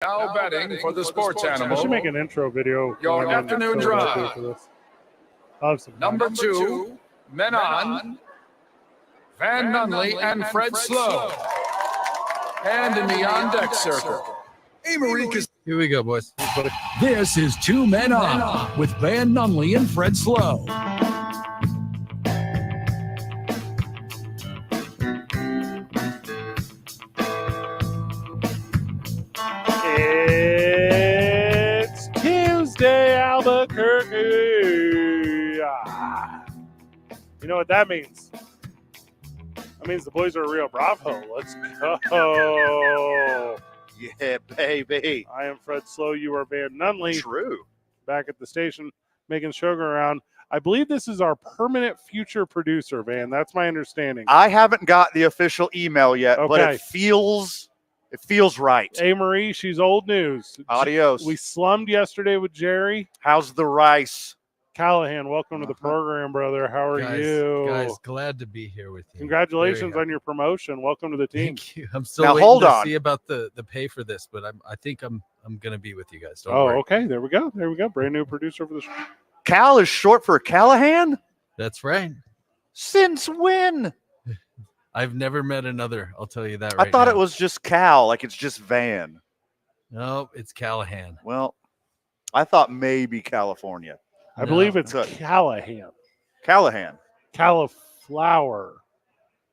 Now betting for the sports animal. I should make an intro video. Your afternoon drive. For this. I'll have some Number 2, Menon, Van Nunley, and Fred Slow. And in the on-deck circle, America's. Here we go, boys. This is 2 Men On with Van Nunley and Fred Slow. It's Tuesday, Albuquerque. You know what that means? That means the boys are Rio Bravo. Let's go. Yeah, baby. I am Fred Slow. You are Van Nunley. True. Back at the station, making sugar around. I believe this is our permanent future producer, Van. That's my understanding. I haven't got the official email yet, but Okay. it feels right. Hey, Marie, she's old news. Adios. We slummed yesterday with Jerry How's the rice? Callahan. Welcome to the program, brother. How are you? Guys, glad to be here with you. Congratulations Very on your promotion. Welcome to the team. Thank you. I'm still Now, waiting hold to on. see about the pay for this, but I think I'm gonna be with you guys. Don't Oh, worry. okay. There we go. Brand new producer for the show. Cal is short for Callahan? That's right. Since when? I've never met another. I'll tell you that. I Right thought now. it was just Cal, like it's just Van. No, it's Callahan. Well, I thought maybe California. I believe it's Good. Callahan. Callahan. Cauliflower.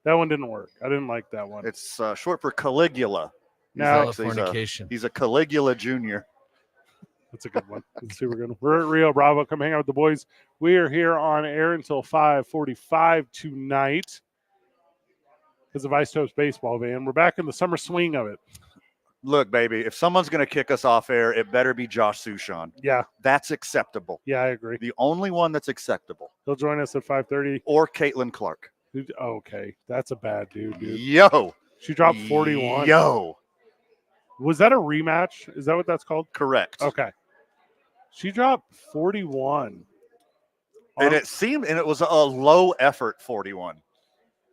That one didn't work. I didn't like that one. It's short for Caligula. Now, Californication. He's a Caligula Jr. that's a good one. That's super good. We're at Rio Bravo. Come hang out with the boys. We are here on air until 5:45 tonight because of Ice Toast Baseball, Van. We're back in the summer swing of it. Look, baby, if someone's going to kick us off air, it better be Josh Sushan. Yeah, That's acceptable. yeah, I agree. The only one that's acceptable. He'll join us at 5:30. Or Caitlin Clark. Okay, that's a bad dude. Yo. She dropped 41. Yo. Was that a rematch? Is that what that's called? Correct. Okay. She dropped 41. And it was a low effort 41.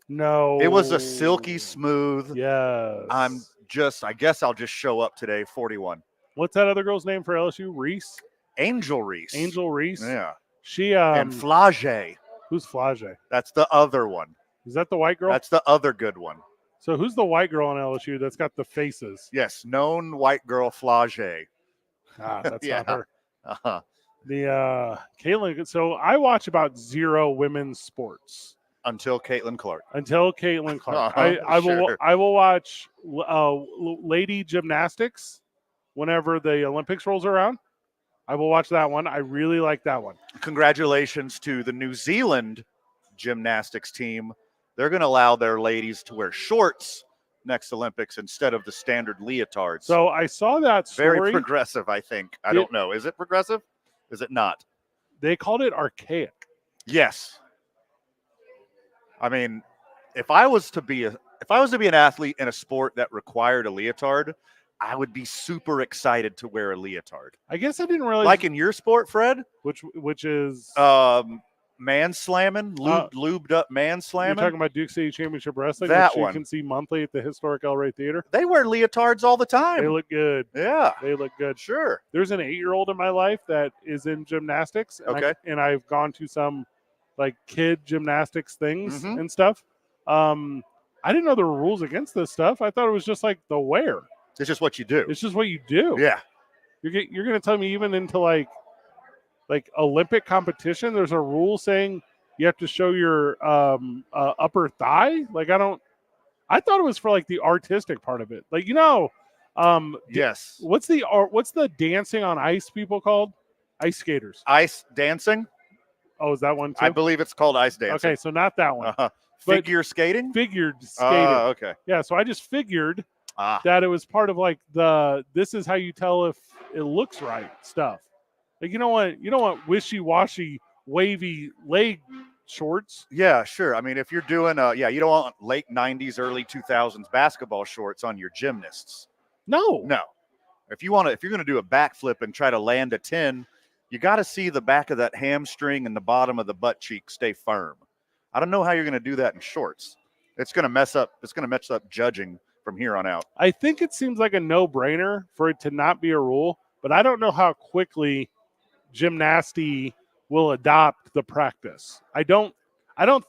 No. It was a silky smooth. Yes. I guess I'll just show up today, 41. What's that other girl's name for LSU? Reese? Angel Reese. Angel Reese? Yeah. She And Flage. who's Flage? That's the other one. Is that the white girl? That's the other good one. So who's the white girl on LSU that's got the faces? Yes, known white girl Flage. That's Yeah. not her. Uh-huh. The Caitlin. So I watch about 0 women's sports Until Caitlin Clark. until Caitlin Clark. Uh-huh, I will sure. I will watch lady gymnastics whenever the Olympics rolls around. I will watch that one. I really like that one. Congratulations to the New Zealand gymnastics team. They're going to allow their ladies to wear shorts next Olympics instead of the standard leotards. So I saw that story. Very progressive, I think. I don't know. Is it progressive? Is it not? They called it archaic. Yes. I mean, if I was to be an athlete in a sport that required a leotard, I would be super excited to wear a leotard. I guess I didn't realize. Like in your sport, Fred? Which is Man slamming, lubed up man you're slamming. talking about Duke City Championship Wrestling, That which you one. can see monthly at the historic El Rey Theater. They wear leotards all the time. They look good. Yeah, They look good. sure. There's an 8-year-old in my life that is in gymnastics. And Okay. and I've gone to some like kid gymnastics things Mhm. and stuff. I didn't know there were rules against this stuff. I thought it was just like the wear. It's just what you do. It's just what you do. Yeah. You're going to tell me even into like Olympic competition, there's a rule saying you have to show your upper thigh. Like I thought it was for like the artistic part of it. Like Yes. what's the dancing on ice people called? Ice skaters. Ice dancing. Oh, is that one too? I believe it's called ice dancing. Okay, so not that one. Uh-huh. But- Figure skating. Figured skating. Okay. Yeah, so I just figured Ah. that it was part of like this is how you tell if it looks right stuff. Like you don't want wishy-washy wavy leg shorts. Yeah, sure. I mean, if you're doing you don't want late 90s, early 2000s basketball shorts on your gymnasts. No. If you're going to do a backflip and try to land a 10, you got to see the back of that hamstring and the bottom of the butt cheek stay firm. I don't know how you're going to do that in shorts. It's going to mess up judging from here on out. I think it seems like a no-brainer for it to not be a rule, but I don't know how quickly gymnasty will adopt the practice. I don't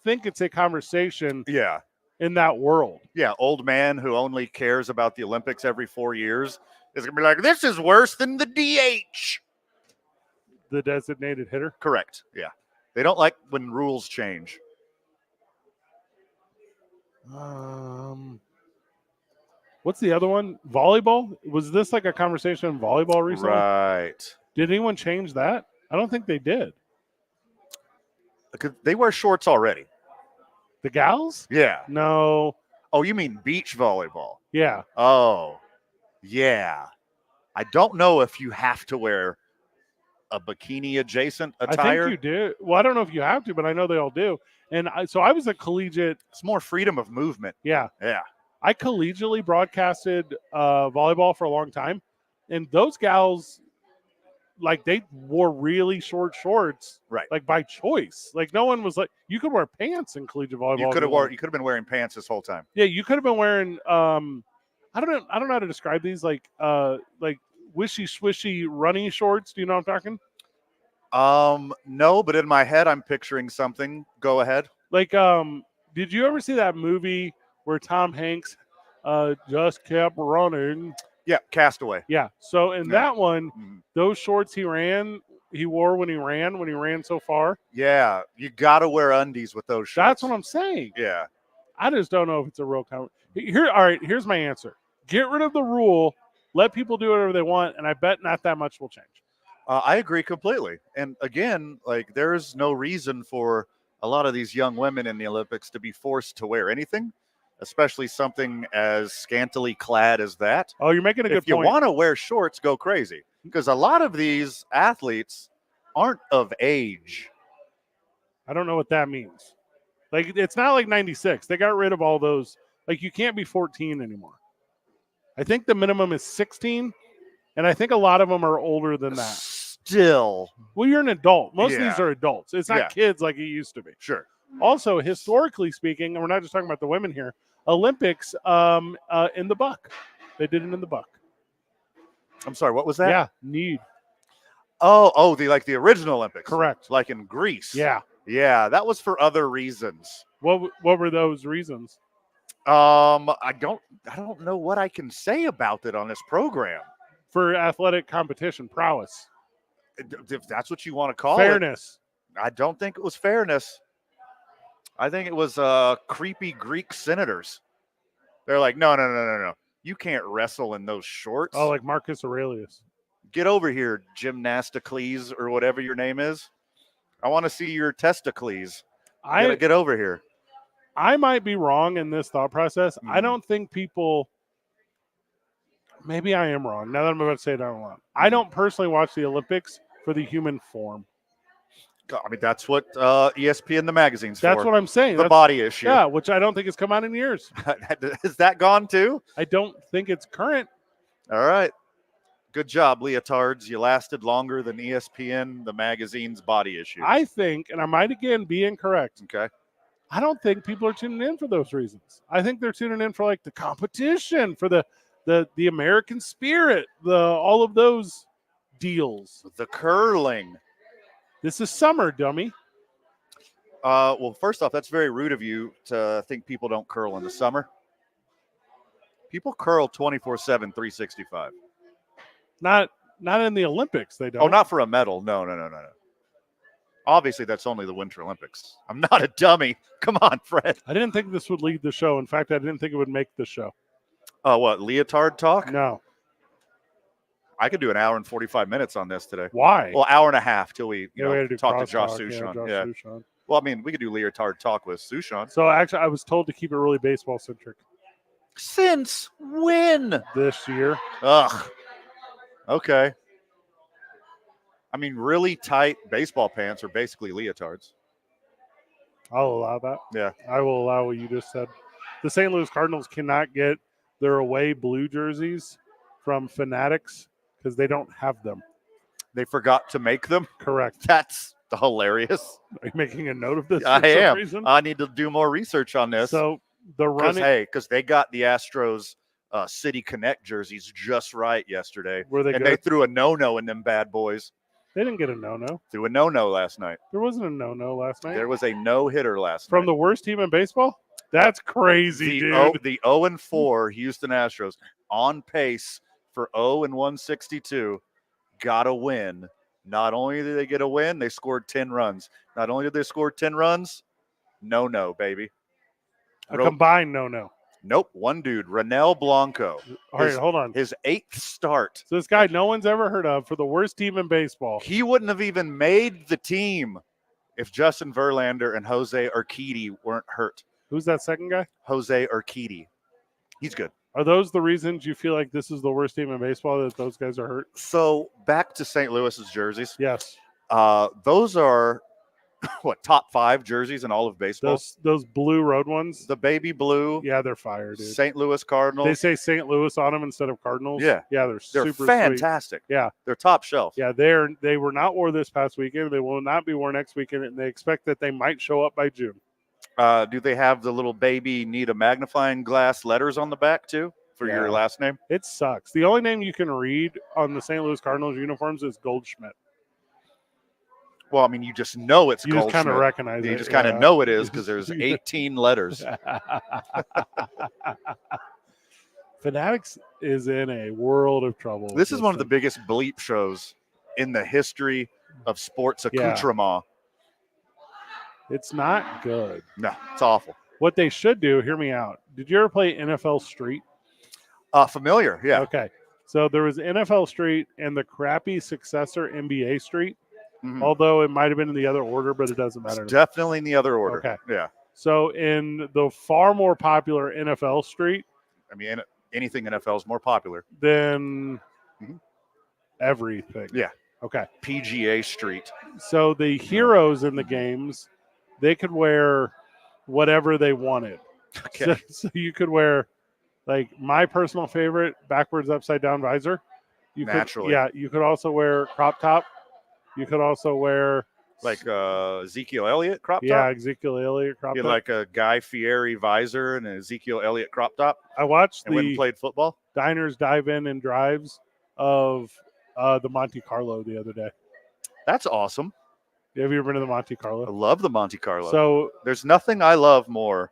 think it's a conversation Yeah. in that world. Yeah, old man who only cares about the Olympics every 4 years is going to be like, this is worse than the DH. The designated hitter. Correct. Yeah. They don't like when rules change. What's the other one? Volleyball? Was this like a conversation in volleyball recently? Right. Did anyone change that? I don't think they did. Because they wear shorts already. The gals? Yeah. No. Oh, you mean beach volleyball? Yeah. Oh, yeah. I don't know if you have to wear a bikini adjacent attire. I think you do. Well, I don't know if you have to, but I know they all do. And so I was a collegiate. It's more freedom of movement. Yeah. Yeah. I collegially broadcasted volleyball for a long time. And those gals, like, they wore really short shorts, Right. like by choice. Like, no one was like, you could wear pants in collegiate volleyball. You could have been wearing pants this whole time. Yeah, you could have been wearing I don't know how to describe these, like wishy swishy running shorts. Do you know what I'm talking? No, but in my head I'm picturing something. Go ahead. Like did you ever see that movie where Tom Hanks just kept running? Yeah, Castaway. Yeah. So in that one, Mhm. those shorts he wore when he ran so far. Yeah, you got to wear undies with those shorts. That's what I'm saying. Yeah. I just don't know if it's a real comment. Here, all right, here's my answer. Get rid of the rule, let people do whatever they want, and I bet not that much will change. I agree completely. And again, like there's no reason for a lot of these young women in the Olympics to be forced to wear anything, especially something as scantily clad as that. Oh, you're making a good If you point. want to wear shorts, go crazy. Because a lot of these athletes aren't of age. I don't know what that means. Like, it's not like 96. They got rid of all those. Like, you can't be 14 anymore. I think the minimum is 16, and I think a lot of them are older than that. Still. Well, you're an adult. Most of Yeah. these are adults. It's not Yeah. kids like it used to be. Sure. Also, historically speaking, and we're not just talking about the women here, Olympics in the buck. They did it in the buck. I'm sorry, what was that? Yeah, need. Oh, the original Olympics. Correct. Like in Greece. Yeah. Yeah, that was for other reasons. What were those reasons? I don't know what I can say about it on this program. For athletic competition, prowess. If that's what you want to call Fairness. it. I don't think it was fairness. I think it was creepy Greek senators. They're like, no. You can't wrestle in those shorts. Oh, like Marcus Aurelius. Get over here, Gymnasticles or whatever your name is. I want to see your testicles. Get over here. I might be wrong in this thought process. I Mhm. don't think people. Maybe I am wrong. Now that I'm about to say it out loud, I don't personally watch the Olympics for the human form. I mean, that's what ESPN the magazine's That's for. what I'm saying. The That's, body issue. yeah, which I don't think has come out in years. Is that gone too? I don't think it's current. All right. Good job, leotards. You lasted longer than ESPN the magazine's body issue. I think, and I might again be incorrect. Okay. I don't think people are tuning in for those reasons. I think they're tuning in for like the competition, for the American spirit, all of those deals. The curling. This is summer, dummy. Well, first off, that's very rude of you to think people don't curl in the summer. People curl 24/7, 365. Not in the Olympics, they don't. Oh, not for a medal. No. Obviously, that's only the Winter Olympics. I'm not a dummy. Come on, Fred. I didn't think this would lead the show. In fact, I didn't think it would make the show. Oh, what, leotard talk? No. I could do an hour and 45 minutes on this today. Why? Well, hour and a half till we we had to do talk to Josh crosstalk. Sushan. Yeah, Josh Sushan. Well, I mean, we could do leotard talk with Sushan. So actually, I was told to keep it really baseball centric Since when? this year. Ugh. Okay. I mean, really tight baseball pants are basically leotards. I'll allow that. Yeah. I will allow what you just said. The St. Louis Cardinals cannot get their away blue jerseys from Fanatics because they don't have them. They forgot to make them. Correct. That's hilarious. Are you making a note of this? I for some am. reason? I need to do more research on this. So the running. Because they got the Astros City Connect jerseys just right yesterday. Were they and good? they threw a no-no in them bad boys. They didn't get a no-no. Threw a no-no last night. There wasn't a no-no last night. There was a no-hitter last From night. the worst team in baseball? That's crazy, dude. The 0-4 Houston Astros on pace for 0-162 got a win. Not only did they get a win, they scored 10 runs. Not only did they score 10 runs, no, baby. A combined no-no. Nope, one dude, Renel Blanco. All right, hold on. His 8th start. So this guy no one's ever heard of for the worst team in baseball. He wouldn't have even made the team if Justin Verlander and Jose Urquidy weren't hurt. Who's that second guy? Jose Urquidy. He's good. Are those the reasons you feel like this is the worst team in baseball, that those guys are hurt? So back to St. Louis's jerseys. Yes. Those are top 5 jerseys in all of baseball. Those blue road ones. The baby blue. Yeah, they're fire, dude. St. Louis Cardinals. They say St. Louis on them instead of Cardinals. Yeah. They're super fantastic. Sweet. Yeah, they're top shelf. Yeah, they were not worn this past weekend. They will not be worn next weekend, and they expect that they might show up by June. Do they have the little baby need a magnifying glass letters on the back too for your last name? It sucks. The only name you can read on the St. Louis Cardinals uniforms is Goldschmidt. Well, I mean, you just know it's You Goldschmidt. just kind of recognize it. You just kind of know it is because there's 18 letters. Fanatics is in a world of trouble. This is one of the biggest bleep shows in the history of sports accoutrement. It's not good. No, it's awful. What they should do, hear me out. Did you ever play NFL Street? Familiar, yeah. Okay. So there was NFL Street and the crappy successor NBA Street. Mhm. Although it might have been in the other order, but it doesn't matter. It's definitely in the other order. Okay. Yeah. So in the far more popular NFL Street, I mean, anything NFL is more popular than Mhm. everything. Yeah. Okay. PGA Street. So the heroes in the games, they could wear whatever they wanted. Okay. So you could wear, like, my personal favorite, backwards upside down visor. You Naturally. Could, yeah. You could also wear crop top. You could also wear Like Ezekiel Elliott crop top? Yeah, Ezekiel Elliott crop top. Like a Guy Fieri visor and an Ezekiel Elliott crop top? I watched And went and the played football? diners, dive-in, and drives of the Monte Carlo the other day. That's awesome. Have you ever been to the Monte I Carlo? love the Monte Carlo. So there's nothing I love more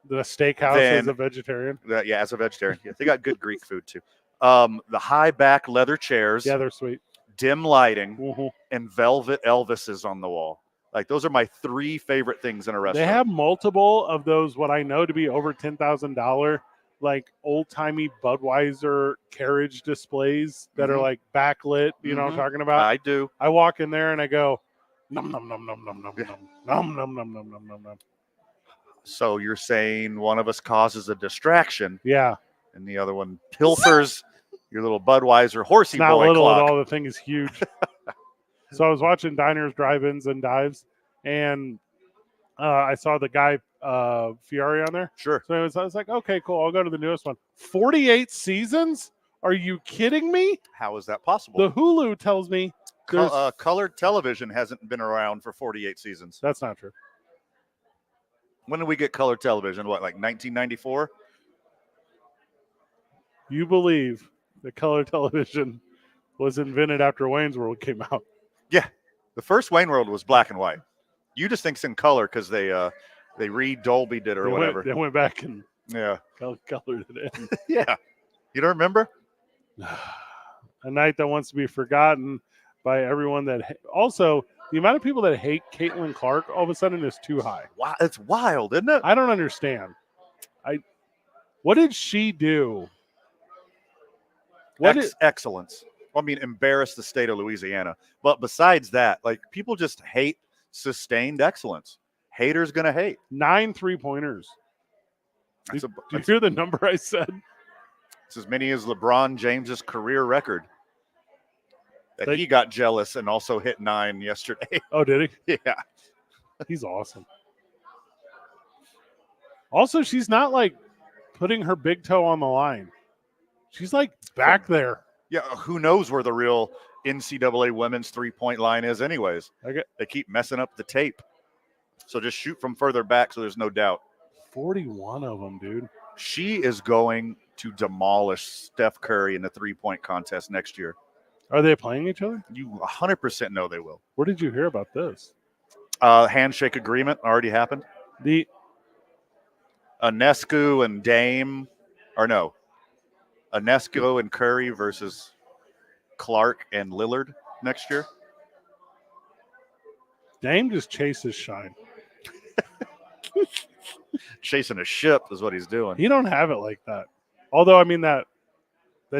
the steakhouse as a vegetarian. as a vegetarian. Yeah, they got good Greek food too. The high back leather chairs, Yeah, they're sweet. dim lighting, Mhm. and velvet Elvises on the wall. Like those are my 3 favorite things in a restaurant. They have multiple of those, what I know to be over $10,000, like old-timey Budweiser carriage displays that are Mhm. like backlit. You know what I'm Mhm. talking about? I do. I walk in there and I go, num num num num num num num num num num num num num num. So you're saying one of us causes a distraction Yeah, and the other one pilfers your little Budweiser horsey it's not boy little clock. at all. The thing is huge. So I was watching diners, drive-ins, and dives, and I saw the guy Fieri on there. Sure. So I was like, okay, cool. I'll go to the newest one. 48 seasons? Are you kidding me? How is that possible? The Hulu tells me there's Colored television hasn't been around for 48 seasons. that's not true. When did we get colored television? What, like 1994? You believe that color television was invented after Wayne's World came out? Yeah. The first Wayne World was black and white. You just think it's in color because they Dolby did or whatever. They went back and Yeah. colored it in. Yeah. You don't remember? A night that wants to be forgotten by everyone. Also, the amount of people that hate Caitlin Clark all of a sudden is too high. Wow, it's wild, isn't it? I don't understand. What did she do? Excellence. Well, I mean, embarrass the state of Louisiana. But besides that, like, people just hate sustained excellence. Haters gonna hate. 9 3-pointers. That's Did you hear the number I said? It's as many as LeBron James's career record. That Like- he got jealous and also hit 9 yesterday. Oh, did he? Yeah. He's awesome. Also, she's not like putting her big toe on the line. She's like back there. Yeah, who knows where the real NCAA women's 3-point line is anyways. They keep messing up the tape. So just shoot from further back so there's no doubt. 41 of them, dude. She is going to demolish Steph Curry in the 3-point contest next year. Are they playing each other? You 100% know they will. Where did you hear about this? Handshake agreement already happened. The Ionescu and Dame, or no, Ionescu and Curry versus Clark and Lillard next year. Dame just chases shine. Chasing a ship is what he's doing. He don't have it like that. Although, I mean, that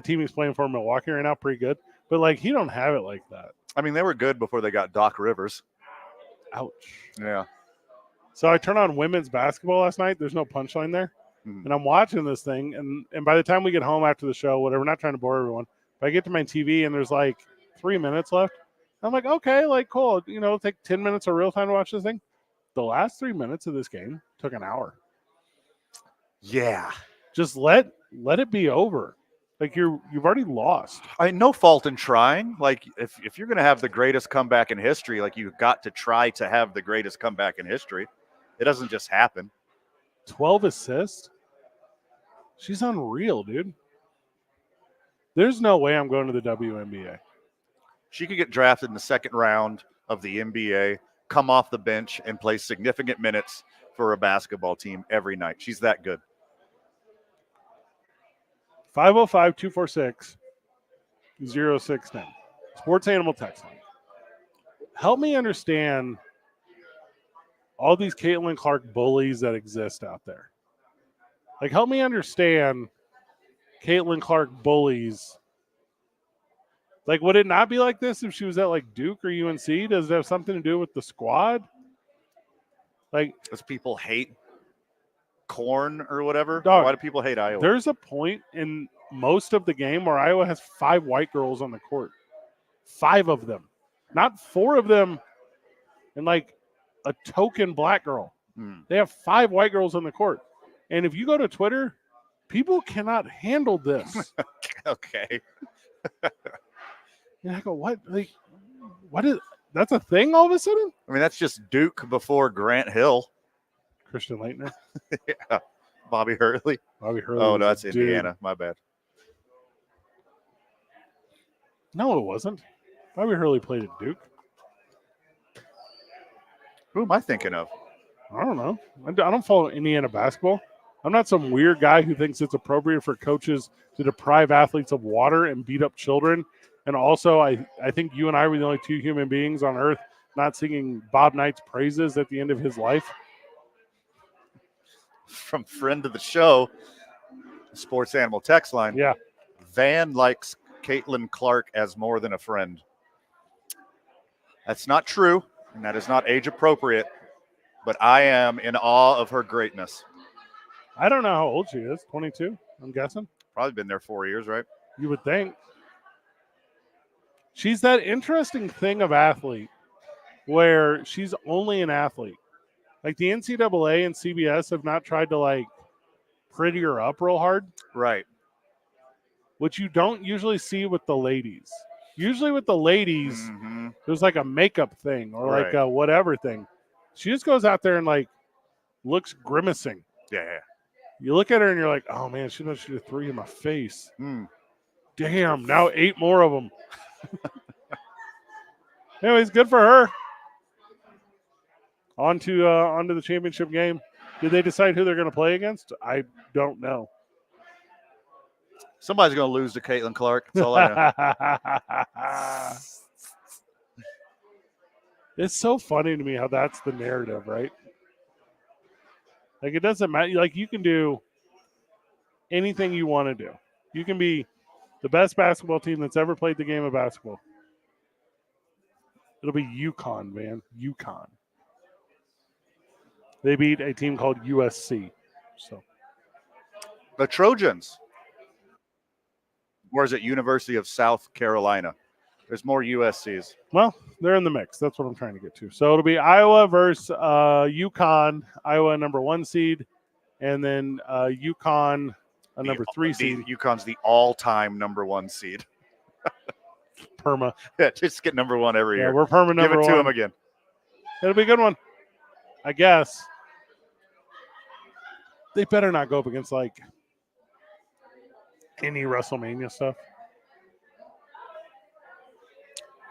team he's playing for Milwaukee right now, pretty good. But, like, he don't have it like that. I mean, they were good before they got Doc Rivers. Ouch. Yeah. So I turned on women's basketball last night. There's no punchline there. Mhm. And I'm watching this thing. And by the time we get home after the show, whatever, not trying to bore everyone, but I get to my TV and there's like 3 minutes left. I'm like, okay, like, cool. You know, it'll take 10 minutes of real time to watch this thing. The last 3 minutes of this game took an hour. Yeah. Just let it be over. Like, you've already lost. I no fault in trying. Like, if you're going to have the greatest comeback in history, like, you've got to try to have the greatest comeback in history. It doesn't just happen. 12 assists. She's unreal, dude. There's no way I'm going to the WNBA. She could get drafted in the second round of the NBA, come off the bench, and play significant minutes for a basketball team every night. She's that good. 505-246-0610. Sports Animal text line. Help me understand all these Caitlin Clark bullies that exist out there. Like, help me understand Caitlin Clark bullies. Like, would it not be like this if she was at, like, Duke or UNC? Does it have something to do with the squad? Like, Does people hate corn or whatever? Dog, Why do people hate Iowa? there's a point in most of the game where Iowa has 5 white girls on the court. 5 of them. Not 4 of them and, like, a token black girl. They have 5 white girls on the court. And if you go to Twitter, people cannot handle this. Okay. And I go, what? Like, what is that's a thing all of a sudden? I mean, that's just Duke before Grant Hill. Christian Leitner, Yeah. Bobby Hurley. Bobby Hurley. Oh, was no, a that's dude. Indiana. My bad. No, it wasn't. Bobby Hurley played at Duke. Who am I thinking of? I don't know. I don't follow Indiana basketball. I'm not some weird guy who thinks it's appropriate for coaches to deprive athletes of water and beat up children. And also, I think you and I were the only 2 human beings on earth not singing Bob Knight's praises at the end of his life. From friend of the show, Sports Animal text line. Yeah. Van likes Caitlin Clark as more than a friend. That's not true, and that is not age appropriate, but I am in awe of her greatness. I don't know how old she is. 22, I'm guessing. Probably been there 4 years, right? You would think. She's that interesting thing of athlete where she's only an athlete. Like, the NCAA and CBS have not tried to, like, pretty her up real hard, Right. which you don't usually see with the ladies. Usually with the ladies, Mm-hmm. there's like a makeup thing or like Right. a whatever thing. She just goes out there and, like, looks grimacing. Yeah. You look at her and you're like, oh, man, she knows shoot a 3 in my face. Mm. Damn, now 8 more of them. Anyways, good for her. On to the championship game. Did they decide who they're going to play against? I don't know. Somebody's going to lose to Caitlin Clark. That's all I know. It's so funny to me how that's the narrative, right? Like, it doesn't matter. Like, you can do anything you want to do. You can be the best basketball team that's ever played the game of basketball. It'll be UConn, man. UConn. They beat a team called USC. So The Trojans. Or is it University of South Carolina? There's more USCs. well, they're in the mix. That's what I'm trying to get to. So it'll be Iowa versus UConn. Iowa number 1 seed, and then UConn a number 3 seed. UConn's the all-time number 1 seed. Perma. Yeah, just get number 1 every Yeah, year. we're Perma Give number it to 1. him again. It'll be a good one, I guess. They better not go up against, like, any WrestleMania stuff.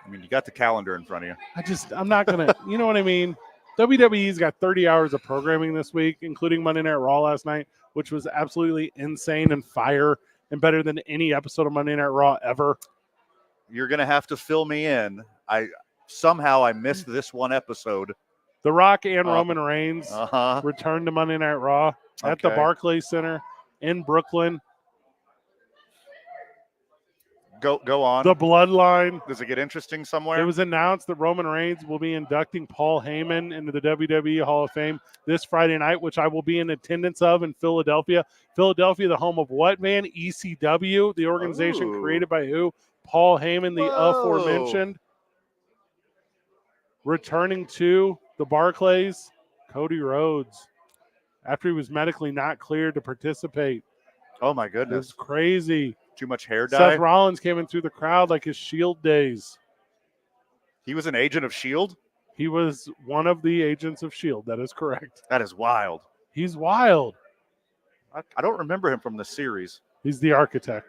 I mean, you got the calendar in front of you. I'm not going to, you know what I mean? WWE's got 30 hours of programming this week, including Monday Night Raw last night, which was absolutely insane and fire and better than any episode of Monday Night Raw ever. You're going to have to fill me in. I missed this one episode. The Rock and Roman Reigns Uh-huh. returned to Monday Night Raw at the Barclays Center in Brooklyn. Go on. The Bloodline. Does it get interesting somewhere? It was announced that Roman Reigns will be inducting Paul Heyman into the WWE Hall of Fame this Friday night, which I will be in attendance of in Philadelphia. Philadelphia, the home of what, man? ECW, the organization created by who? Paul Heyman, the aforementioned. Returning to the Barclays, Cody Rhodes, after he was medically not cleared to participate. Oh, my It goodness. was crazy. Too much hair dye? Seth Rollins came in through the crowd like his Shield days. He was an agent of S.H.I.E.L.D.? He was one of the agents of S.H.I.E.L.D. That is correct. That is wild. He's wild. I don't remember him from the series. He's the architect.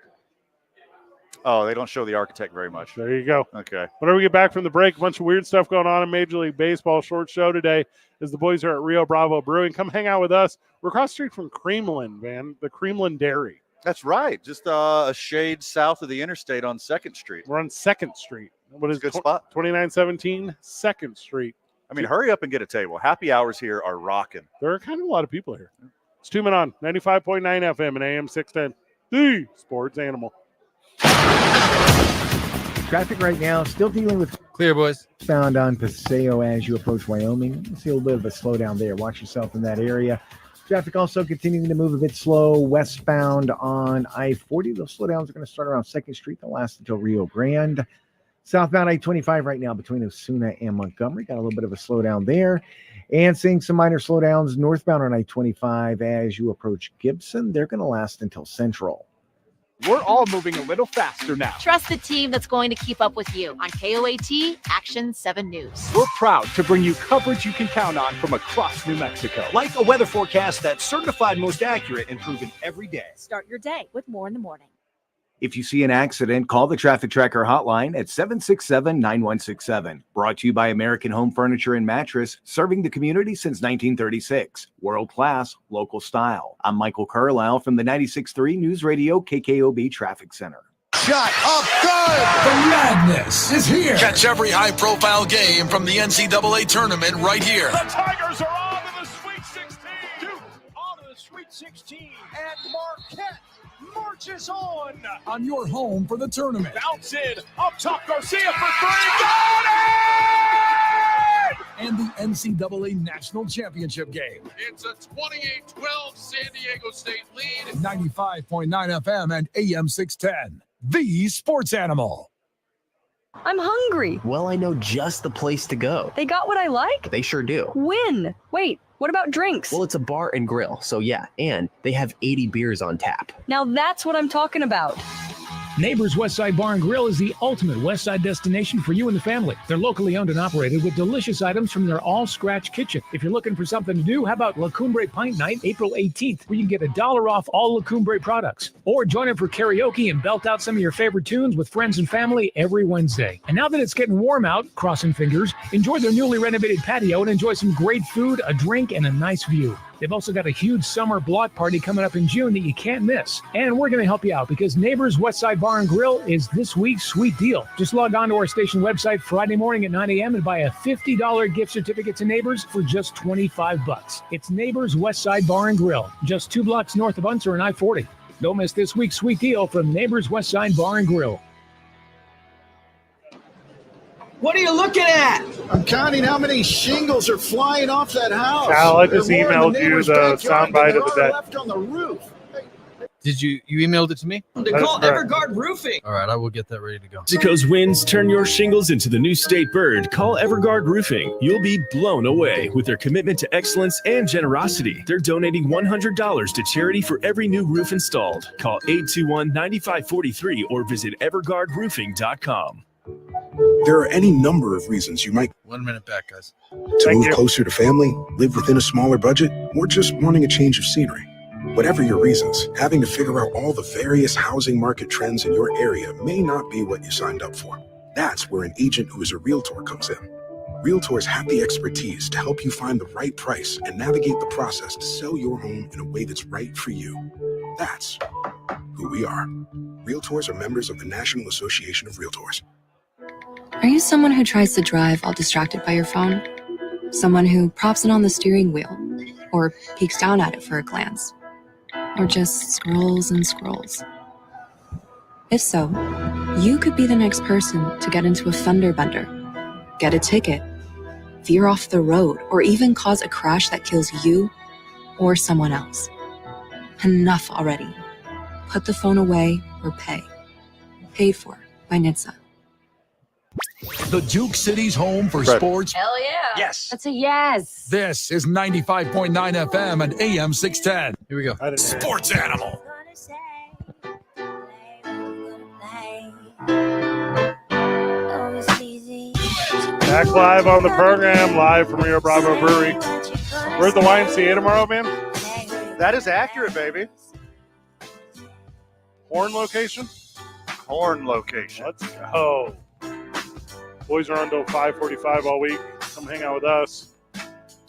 Oh, they don't show the architect very much. There you go. Okay. Whenever we get back from the break, a bunch of weird stuff going on in Major League Baseball. Short show today as the boys are at Rio Bravo Brewing. Come hang out with us. We're across the street from Creamland, man. The Creamland Dairy. That's right. Just a shade south of the interstate on 2nd Street. We're on 2nd Street. What is Good spot. 2917 2nd Street. I mean, hurry up and get a table. Happy hours here are rocking. There are kind of a lot of people here. It's 2 Men On, 95.9 FM and AM 610. The Sports Animal. Traffic right now, still dealing with Clear, boys. found on Paseo as you approach Wyoming. You see a little bit of a slowdown there. Watch yourself in that area. Traffic also continuing to move a bit slow westbound on I-40. Those slowdowns are going to start around 2nd Street. They'll last until Rio Grande. Southbound I-25 right now between Osuna and Montgomery. Got a little bit of a slowdown there. And seeing some minor slowdowns northbound on I-25 as you approach Gibson. They're going to last until Central. We're all moving a little faster now. Trust the team that's going to keep up with you on KOAT Action 7 News. We're proud to bring you coverage you can count on from across New Mexico. Like a weather forecast that's certified most accurate and proven every day. Start your day with more in the morning. If you see an accident, call the Traffic Tracker hotline at 767-9167. Brought to you by American Home Furniture and Mattress, serving the community since 1936. World class, local style. I'm Michael Carlisle from the 96.3 News Radio KKOB Traffic Center. Shot up good. The madness is here. Catch every high-profile game from the NCAA tournament right here. The Tigers are on to the Sweet 16. Duke on to the Sweet 16. And Marquette marches on your home for the tournament. Bounce in. Up top, Garcia for 3. Got it! And the NCAA National Championship game. It's a 28-12 San Diego State lead. 95.9 FM and AM 610. The Sports Animal. I'm hungry. Well, I know just the place to go. They got what I like? They sure do. When? Wait, what about drinks? Well, it's a bar and grill, so yeah, and they have 80 beers on tap. Now that's what I'm talking about. Neighbors Westside Bar and Grill is the ultimate Westside destination for you and the family. They're locally owned and operated with delicious items from their all-scratch kitchen. If you're looking for something to do, how about La Cumbre Pint Night, April 18th, where you can get $1 off all La Cumbre products. Or join in for karaoke and belt out some of your favorite tunes with friends and family every Wednesday. And now that it's getting warm out, crossing fingers, enjoy their newly renovated patio and enjoy some great food, a drink, and a nice view. They've also got a huge summer block party coming up in June that you can't miss. And we're going to help you out because Neighbors Westside Bar and Grill is this week's sweet deal. Just log on to our station website Friday morning at 9 a.m. and buy a $50 gift certificate to Neighbors for just $25. It's Neighbors Westside Bar and Grill, just 2 blocks north of Unser and I-40. Don't miss this week's sweet deal from Neighbors Westside Bar and Grill. What are you looking at? I'm counting how many shingles are flying off that house. Al, I just emailed you the soundbite of the day. Left on the roof. Did you emailed it to me? They call Everguard Roofing. All right, I will get that ready to go. Mexico's winds turn your shingles into the new state bird. Call Everguard Roofing. You'll be blown away with their commitment to excellence and generosity. They're donating $100 to charity for every new roof installed. Call 821-9543 or visit everguardroofing.com. There are any number of reasons you might 1 minute back, guys. to move closer to family, live within a smaller budget, or just wanting a change of scenery. Whatever your reasons, having to figure out all the various housing market trends in your area may not be what you signed up for. That's where an agent who is a realtor comes in. Realtors have the expertise to help you find the right price and navigate the process to sell your home in a way that's right for you. That's who we are. Realtors are members of the National Association of Realtors. Are you someone who tries to drive while distracted by your phone? Someone who props it on the steering wheel or peeks down at it for a glance? Or just scrolls and scrolls? If so, you could be the next person to get into a fender bender, get a ticket, veer off the road, or even cause a crash that kills you or someone else. Enough already. Put the phone away or pay. Paid for by NHTSA. The Duke City's home for Fred. sports. Hell yeah. Yes. That's a yes. This is 95.9 FM and AM 610. Here we go. I didn't hear it. Sports Animal. Back live on the program, live from Rio Bravo Brewery. We're at the YMCA tomorrow, man. That is accurate, baby. Horn location. Horn location. Let's go. Boys are on till 5:45 all week. Come hang out with us.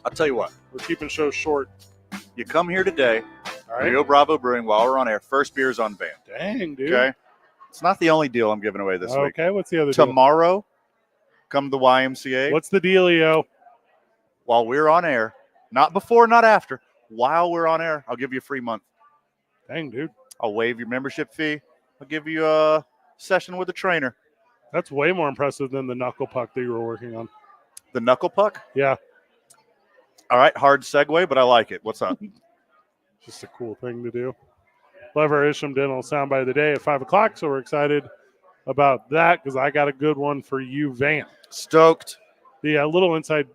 I'll tell you what. We're keeping shows short. You come here today, All right. Rio Bravo Brewing, while we're on air. First beer's on van. Dang, dude. Okay? It's not the only deal I'm giving away this week. Okay, what's the other deal? Tomorrow, come to the YMCA. What's the dealio? While we're on air, not before, not after, while we're on air, I'll give you a free month. Dang, dude. I'll waive your membership fee. I'll give you a session with a trainer. That's way more impressive than the knuckle puck that you were working on. The knuckle puck? Yeah. All right, hard segue, but I like it. What's up? Just a cool thing to do. We'll have our Isham Dental soundbite of the day at 5 o'clock, so we're excited about that because I got a good one for you, Van. Stoked. The little inside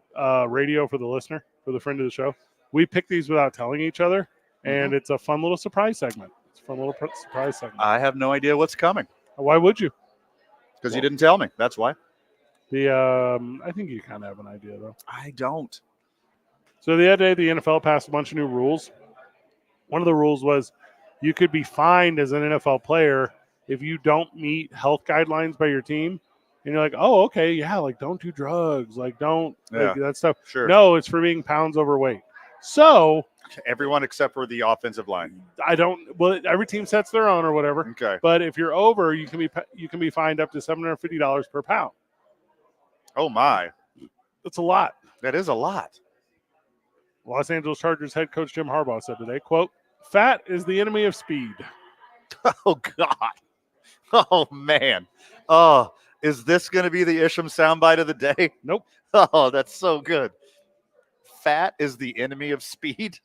radio for the listener, for the friend of the show. We pick these without telling each other, and it's a fun little surprise segment. It's a fun little surprise segment. I have no idea what's coming. Why would you? Because you didn't tell me. That's why. I think you kind of have an idea, though. I don't. So the other day, the NFL passed a bunch of new rules. One of the rules was you could be fined as an NFL player if you don't meet health guidelines by your team. And you're like, oh, okay, yeah, like don't do drugs, like don't like that stuff. Sure. No, it's for being pounds overweight. So everyone except for the offensive line. Well, every team sets their own or whatever. Okay. But if you're over, you can be fined up to $750 per pound. Oh my, that's a lot. That is a lot. Los Angeles Chargers head coach Jim Harbaugh said today, quote, "Fat is the enemy of speed." Oh God. Oh man. Oh, is this going to be the Isham soundbite of the day? Nope. Oh, that's so good. Fat is the enemy of speed.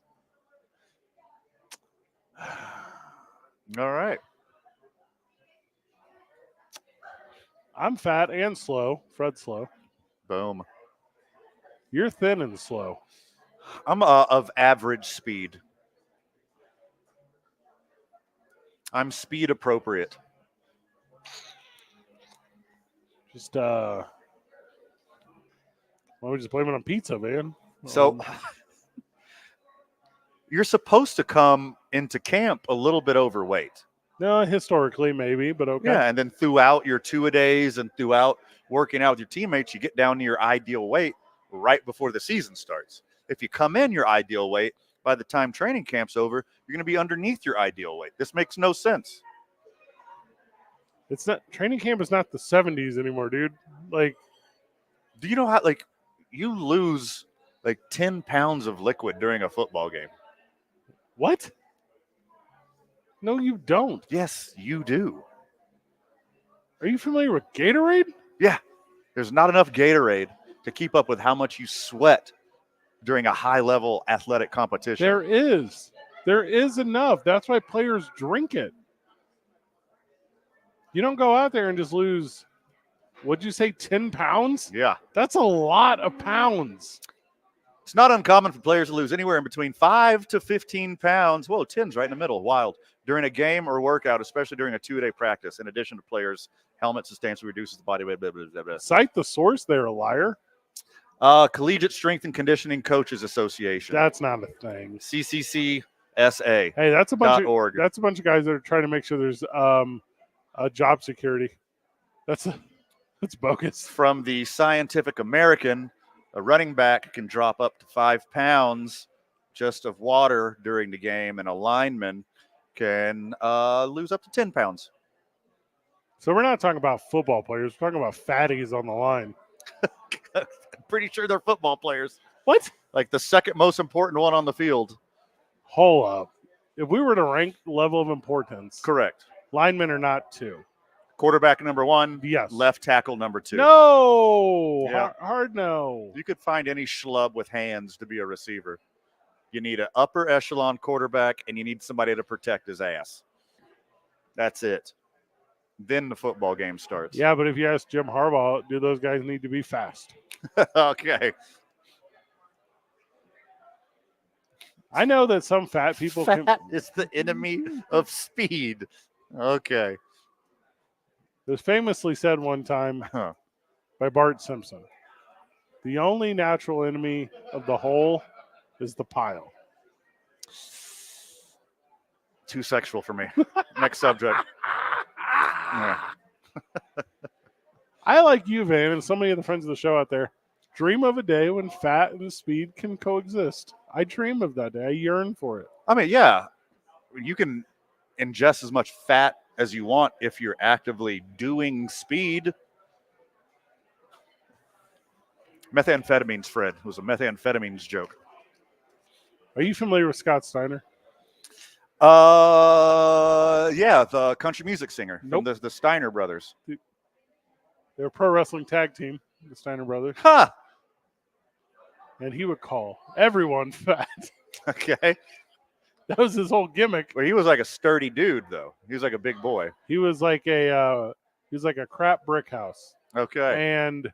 All right. I'm fat and slow. Fred's slow. Boom. You're thin and slow. I'm of average speed. I'm speed appropriate. Just why don't we just blame it on pizza, man? So you're supposed to come into camp a little bit overweight. No, historically maybe, but okay. Yeah, and then throughout your two-a-days and throughout working out with your teammates, you get down to your ideal weight right before the season starts. If you come in your ideal weight, by the time training camp's over, you're going to be underneath your ideal weight. This makes no sense. It's not training camp is not the 70s anymore, dude. Like, do you know how you lose 10 pounds of liquid during a football game? What? No, you don't. Yes, you do. Are you familiar with Gatorade? Yeah. There's not enough Gatorade to keep up with how much you sweat during a high-level athletic competition. There is. There is enough. That's why players drink it. You don't go out there and just lose, what'd you say, 10 pounds? Yeah. That's a lot of pounds. It's not uncommon for players to lose anywhere in between 5 to 15 pounds. Whoa, 10's right in the middle. Wild. During a game or workout, especially during a two-a-day practice, in addition to players' helmet sustains reduces the body weight. Blah, blah, blah, blah. Cite the source there, liar. Collegiate Strength and Conditioning Coaches Association. That's not a thing. CCC Hey, that's a bunch of guys that are trying to make sure there's job security. That's bogus. From the Scientific American, a running back can drop up to 5 pounds just of water during the game, and a lineman can lose up to 10 pounds. So we're not talking about football players. We're talking about fatties on the line. I'm pretty sure they're football players. What? Like the second most important one on the field. Hold up. If we were to rank level of importance. Correct. Linemen are not 2. Quarterback number 1. Yes. Left tackle number 2. No. Yeah. Hard no. You could find any schlub with hands to be a receiver. You need an upper echelon quarterback, and you need somebody to protect his ass. That's it. Then the football game starts. Yeah, but if you ask Jim Harbaugh, do those guys need to be fast? Okay. I know that some fat people Fat is the enemy of speed. Okay. It was famously said one time by Bart Simpson, the only natural enemy of the whole is the pile. Too sexual for me. Next subject. Yeah. I, like you, Van, and so many of the friends of the show out there, dream of a day when fat and speed can coexist. I dream of that day. I yearn for it. I mean, yeah, you can ingest as much fat as you want if you're actively doing speed. Methamphetamines, Fred. It was a methamphetamines joke. Are you familiar with Scott Steiner? Yeah, the country music singer from the Steiner brothers. They're a pro wrestling tag team, the Steiner brothers. Huh. And he would call everyone fat. Okay. That was his whole gimmick. Well, he was like a sturdy dude, though. He was like a big boy. He was like a crap brick house. Okay. And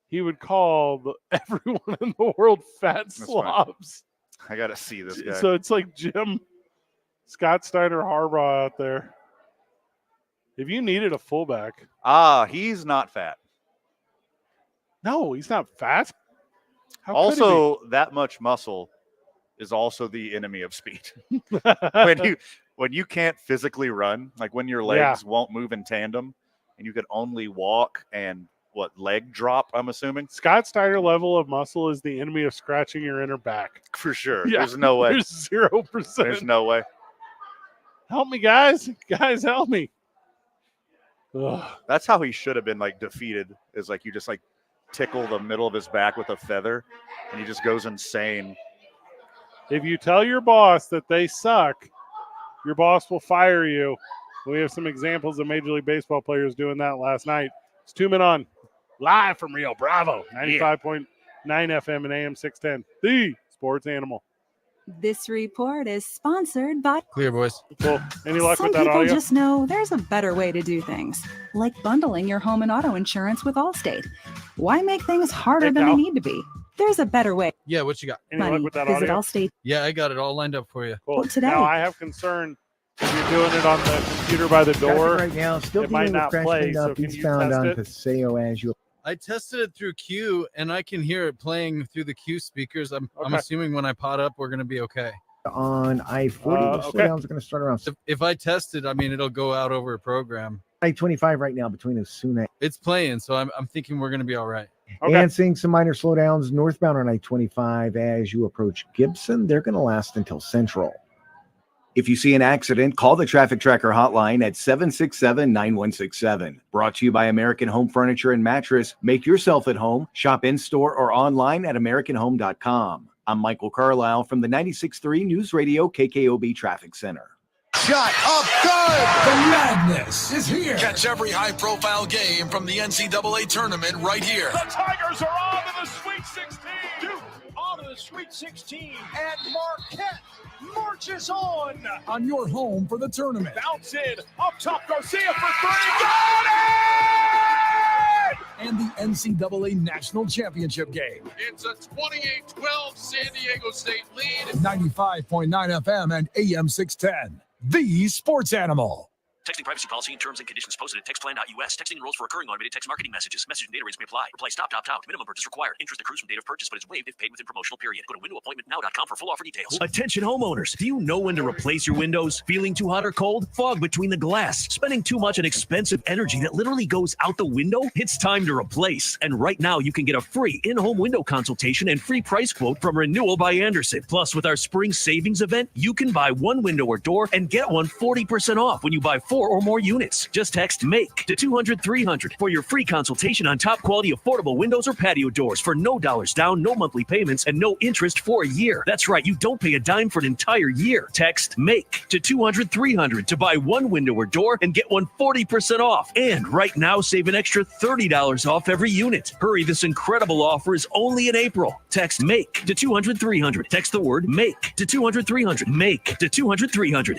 he would call everyone in the world fat slobs. I got to see this guy. So it's like Jim, Scott Steiner, Harbaugh out there. If you needed a fullback. He's not fat. No, he's not fat. How also, that much muscle is also the enemy of speed. when you can't physically run, like when your legs won't move in tandem, and you can only walk and leg drop, I'm assuming. Scott Steiner level of muscle is the enemy of scratching your inner back. For sure. Yeah, there's no way. There's 0%. There's no way. Help me, guys. Guys, help me. Ugh. That's how he should have been defeated, is you just tickle the middle of his back with a feather and he just goes insane. If you tell your boss that they suck, your boss will fire you. We have some examples of Major League Baseball players doing that last night. It's 2 Men On, live from Rio Bravo, 95.9 FM and AM 610, the sports animal. This report is sponsored by Clear, boys. Cool. Any luck Some with that people audio? just know there's a better way to do things, like bundling your home and auto insurance with Allstate. Why make things harder than they need to be? There's a better way. Yeah, what you got? Any luck with that Visit audio? Allstate. Yeah, I got it all lined up for you. Cool. today. Now I have concern if you're doing it on the computer by the door. Right now, still it might dealing with not crash play. cleaned So up can you eastbound on test it? Paseo as you. I tested it through Q, and I can hear it playing through the Q speakers. I'm assuming when I pot up, we're going to be okay. On I-40, the slowdowns are going to start around If I test it, I mean, it'll go out over a program. I-25 right now between Osuna. It's playing, so I'm thinking we're going to be all right. And seeing some minor slowdowns northbound on I-25 as you approach Gibson. They're going to last until Central. If you see an accident, call the Traffic Tracker hotline at 767-9167. Brought to you by American Home Furniture and Mattress. Make yourself at home. Shop in-store or online at AmericanHome.com. I'm Michael Carlisle from the 96.3 News Radio KKOB Traffic Center. Shot up good! The madness is here. Catch every high-profile game from the NCAA tournament right here. The Tigers are on to the Sweet 16. Duke on to the Sweet 16. And Marquette marches on. On your home for the tournament. Bounce in. Up top, Garcia for three. Got it! And the NCAA National Championship game. It's a 28-12 San Diego State lead. 95.9 FM and AM 610. The sports animal. Texting privacy policy and terms and conditions posted at textplan.us. Texting enrolls for recurring automated text marketing messages. Message and data rates may apply. Reply stop, opt out. Minimum purchase required. Interest accrues from date of purchase but is waived if paid within promotional period. Go to windowappointmentnow.com for full offer details. Attention homeowners. Do you know when to replace your windows? Feeling too hot or cold? Fog between the glass? Spending too much on expensive energy that literally goes out the window? It's time to replace. And right now you can get a free in-home window consultation and free price quote from Renewal by Andersen. Plus, with our spring savings event, you can buy one window or door and get one 40% off when you buy 4 or more units. Just text MAKE to 200-300 for your free consultation on top quality affordable windows or patio doors for no dollars down, no monthly payments, and no interest for a year. That's right, you don't pay a dime for an entire year. Text MAKE to 200-300 to buy one window or door and get one 40% off. And right now, save an extra $30 off every unit. Hurry, this incredible offer is only in April. Text MAKE to 200-300. Text the word MAKE to 200-300. MAKE to 200-300.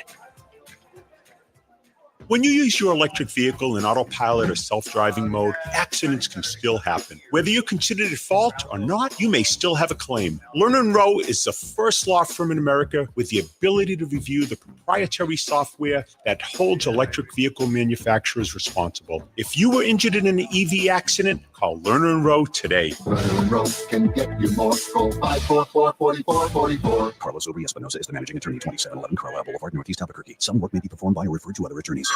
When you use your electric vehicle in autopilot or self-driving mode, accidents can still happen. Whether you're considered at fault or not, you may still have a claim. Lerner & Rowe is the first law firm in America with the ability to review the proprietary software that holds electric vehicle manufacturers responsible. If you were injured in an EV accident, call Lerner & Rowe today. Lerner & Rowe can get you more. Call 544-4444. Carlos Uri Espinosa is the managing attorney, 2711 Carlisle Boulevard, Northeast Albuquerque. Some work may be performed by or referred to other attorneys.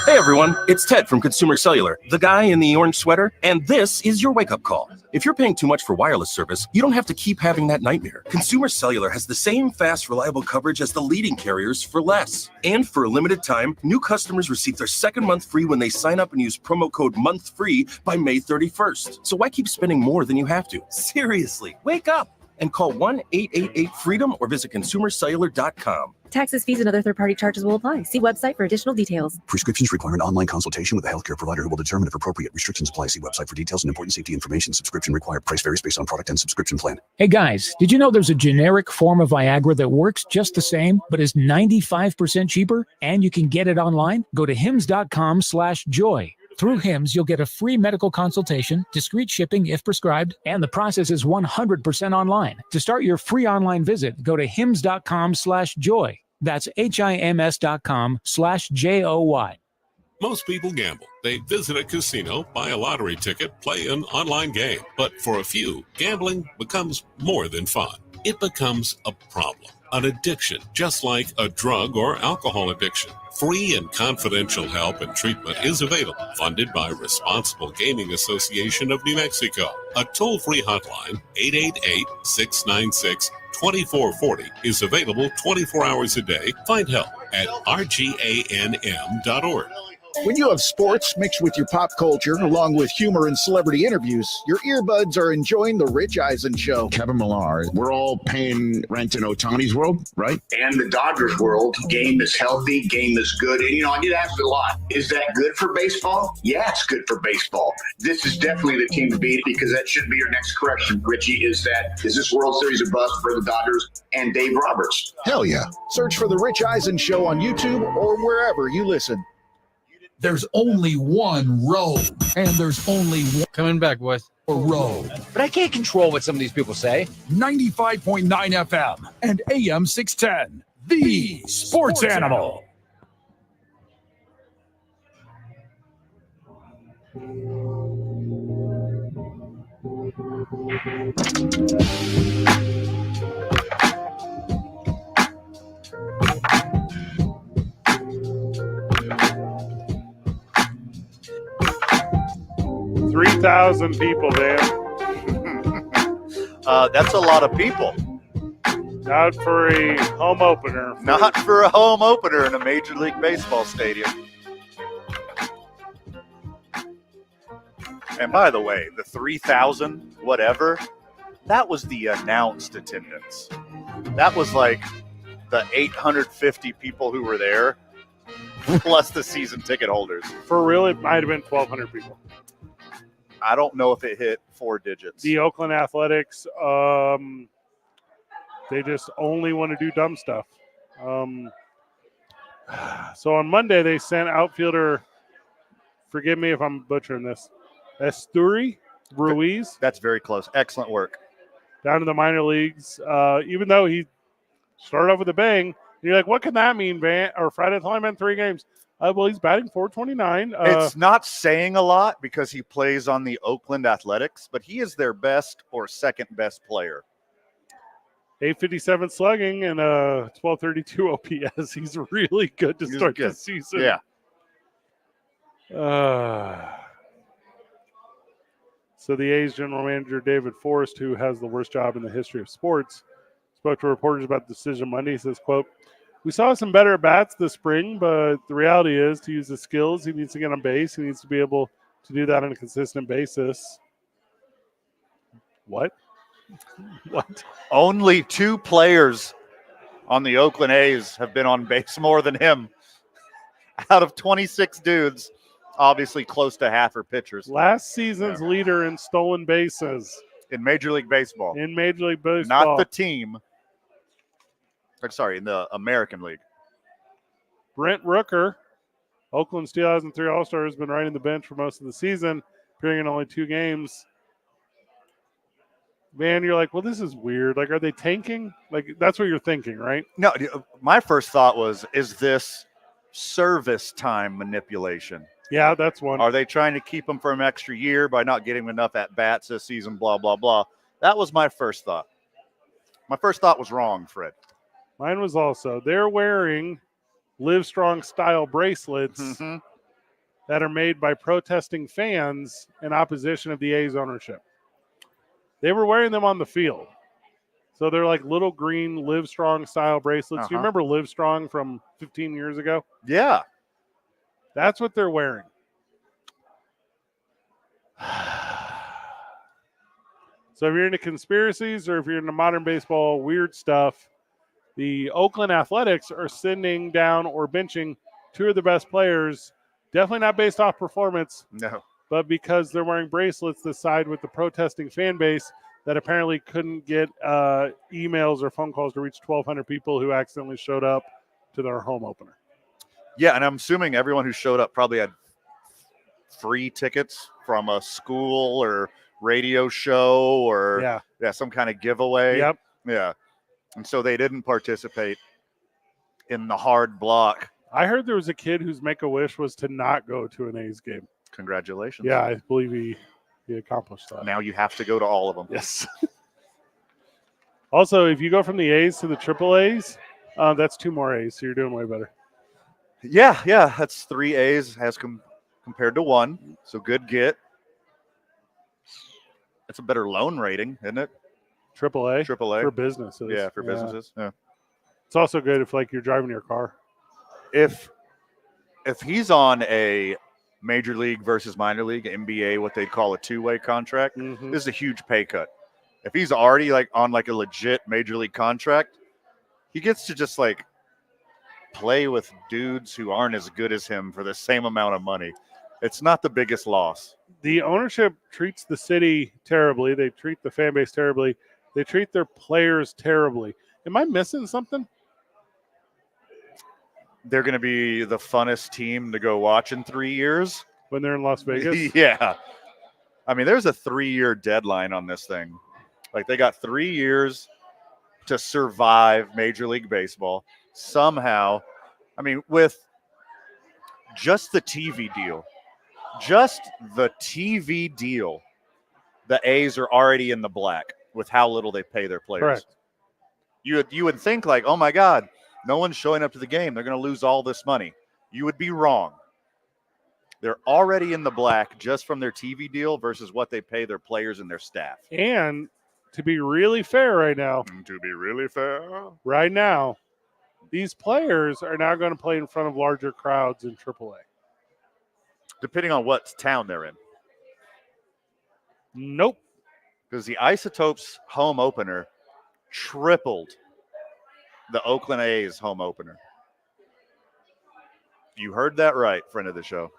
Hey everyone, it's Ted from Consumer Cellular, the guy in the orange sweater, and this is your wake-up call. If you're paying too much for wireless service, you don't have to keep having that nightmare. Consumer Cellular has the same fast, reliable coverage as the leading carriers for less. And for a limited time, new customers receive their second month free when they sign up and use promo code MONTHFREE by May 31st. So why keep spending more than you have to? Seriously, wake up and call 1-888-FREEDOM or visit consumercellular.com. Taxes, fees, and other third-party charges will apply. See website for additional details. Prescriptions require an online consultation with a healthcare provider who will determine if appropriate. Restrictions apply. See website for details and important safety information. Subscription required. Price varies based on product and subscription plan. Hey guys, did you know there's a generic form of Viagra that works just the same, but is 95% cheaper? And you can get it online? Go to hims.com/joy. Through HIMS, you'll get a free medical consultation, discreet shipping if prescribed, and the process is 100% online. To start your free online visit, go to hims.com/joy. That's HIMS.com/JOY. Most people gamble. They visit a casino, buy a lottery ticket, play an online game. But for a few, gambling becomes more than fun. It becomes a problem, an addiction, just like a drug or alcohol addiction. Free and confidential help and treatment is available, funded by Responsible Gaming Association of New Mexico. A toll-free hotline, 888-696-2440, is available 24 hours a day. Find help at rganm.org. When you have sports mixed with your pop culture, along with humor and celebrity interviews, your earbuds are enjoying The Rich Eisen Show. Kevin Millar, we're all paying rent in Ohtani's world, right? And the Dodgers world, game is healthy, game is good. And, I get asked a lot, is that good for baseball? Yeah, it's good for baseball. This is definitely the team to beat because that should be your next correction, Richie, is this World Series a bust for the Dodgers and Dave Roberts? Hell yeah. Search for The Rich Eisen Show on YouTube or wherever you listen. There's only one road, and there's only one coming back, boys. Road. But I can't control what some of these people say. 95.9 FM and AM 610, the Sports Animal. $3,000 people, Dan. That's a lot of people. Not for a home opener. Not for a home opener in a Major League Baseball stadium. And by the way, the 3,000 whatever, that was the announced attendance. That was like the 850 people who were there, plus the season ticket holders. For real, it might have been 1,200 people. I don't know if it hit 4 digits. The Oakland Athletics, they just only want to do dumb stuff. So on Monday, they sent outfielder, forgive me if I'm butchering this, Esteury Ruiz. That's very close. Excellent work. Down to the minor leagues. Even though he started off with a bang, you're like, what can that mean, Van? Or Friday, it's only been 3 games. Well, he's batting .429. It's not saying a lot because he plays on the Oakland Athletics, but he is their best or second best player. 857 slugging and 1232 OPS. He's really good to start the season. Yeah. So the A's general manager, David Forrest, who has the worst job in the history of sports, spoke to reporters about the decision Monday. He says, quote, "We saw some better at-bats this spring, but the reality is to use his skills, he needs to get on base. He needs to be able to do that on a consistent basis." What? What? Only 2 players on the Oakland A's have been on base more than him. Out of 26 dudes, obviously close to half are pitchers. Last season's leader in stolen bases. In Major League Baseball. In Major League Baseball. Not the team. I'm sorry, in the American League. Brent Rooker, Oakland's 2003 All-Star, has been riding the bench for most of the season, appearing in only 2 games. Man, you're like, well, this is weird. Like, are they tanking? Like, that's what you're thinking, right? No, my first thought was, is this service time manipulation? Yeah, that's one. Are they trying to keep him for an extra year by not getting enough at-bats this season, blah, blah, blah? That was my first thought. My first thought was wrong, Fred. Mine was also, they're wearing Live Strong style bracelets that are made by protesting fans in opposition of the A's ownership. They were wearing them on the field. So they're like little green Live Strong style bracelets. Do you remember Live Strong from 15 years ago? Yeah. That's what they're wearing. So if you're into conspiracies or if you're into modern baseball weird stuff, the Oakland Athletics are sending down or benching 2 of the best players, definitely not based off performance. No. But because they're wearing bracelets that side with the protesting fan base that apparently couldn't get emails or phone calls to reach 1,200 people who accidentally showed up to their home opener. Yeah, and I'm assuming everyone who showed up probably had free tickets from a school or radio show or some kind of giveaway. Yep. Yeah. And so they didn't participate in the hard block. I heard there was a kid whose make-a-wish was to not go to an A's game. Congratulations. Yeah, I believe he accomplished that. Now you have to go to all of them. Yes. Also, if you go from the A's to the Triple A's, that's 2 more A's, so you're doing way better. Yeah, that's 3 A's as compared to 1. So good get. That's a better loan rating, isn't it? Triple A for businesses. Yeah, for businesses. Yeah. It's also good if like you're driving your car. If he's on a major league versus minor league, NBA, what they'd call a 2-way contract, this is a huge pay cut. If he's already like on like a legit major league contract, he gets to just like play with dudes who aren't as good as him for the same amount of money. It's not the biggest loss. The ownership treats the city terribly. They treat the fan base terribly. They treat their players terribly. Am I missing something? They're going to be the funnest team to go watch in 3 years. When they're in Las Vegas? Yeah. I mean, there's a 3-year deadline on this thing. Like, they got 3 years to survive Major League Baseball. Somehow, I mean, with just the TV deal, the A's are already in the black with how little they pay their players. Correct. You would think like, oh my God, no one's showing up to the game. They're going to lose all this money. You would be wrong. They're already in the black just from their TV deal versus what they pay their players and their staff. And to be really fair right now, these players are now going to play in front of larger crowds in AAA. Depending on what town they're in. Nope. Because the Isotopes home opener tripled the Oakland A's home opener. You heard that right, friend of the show.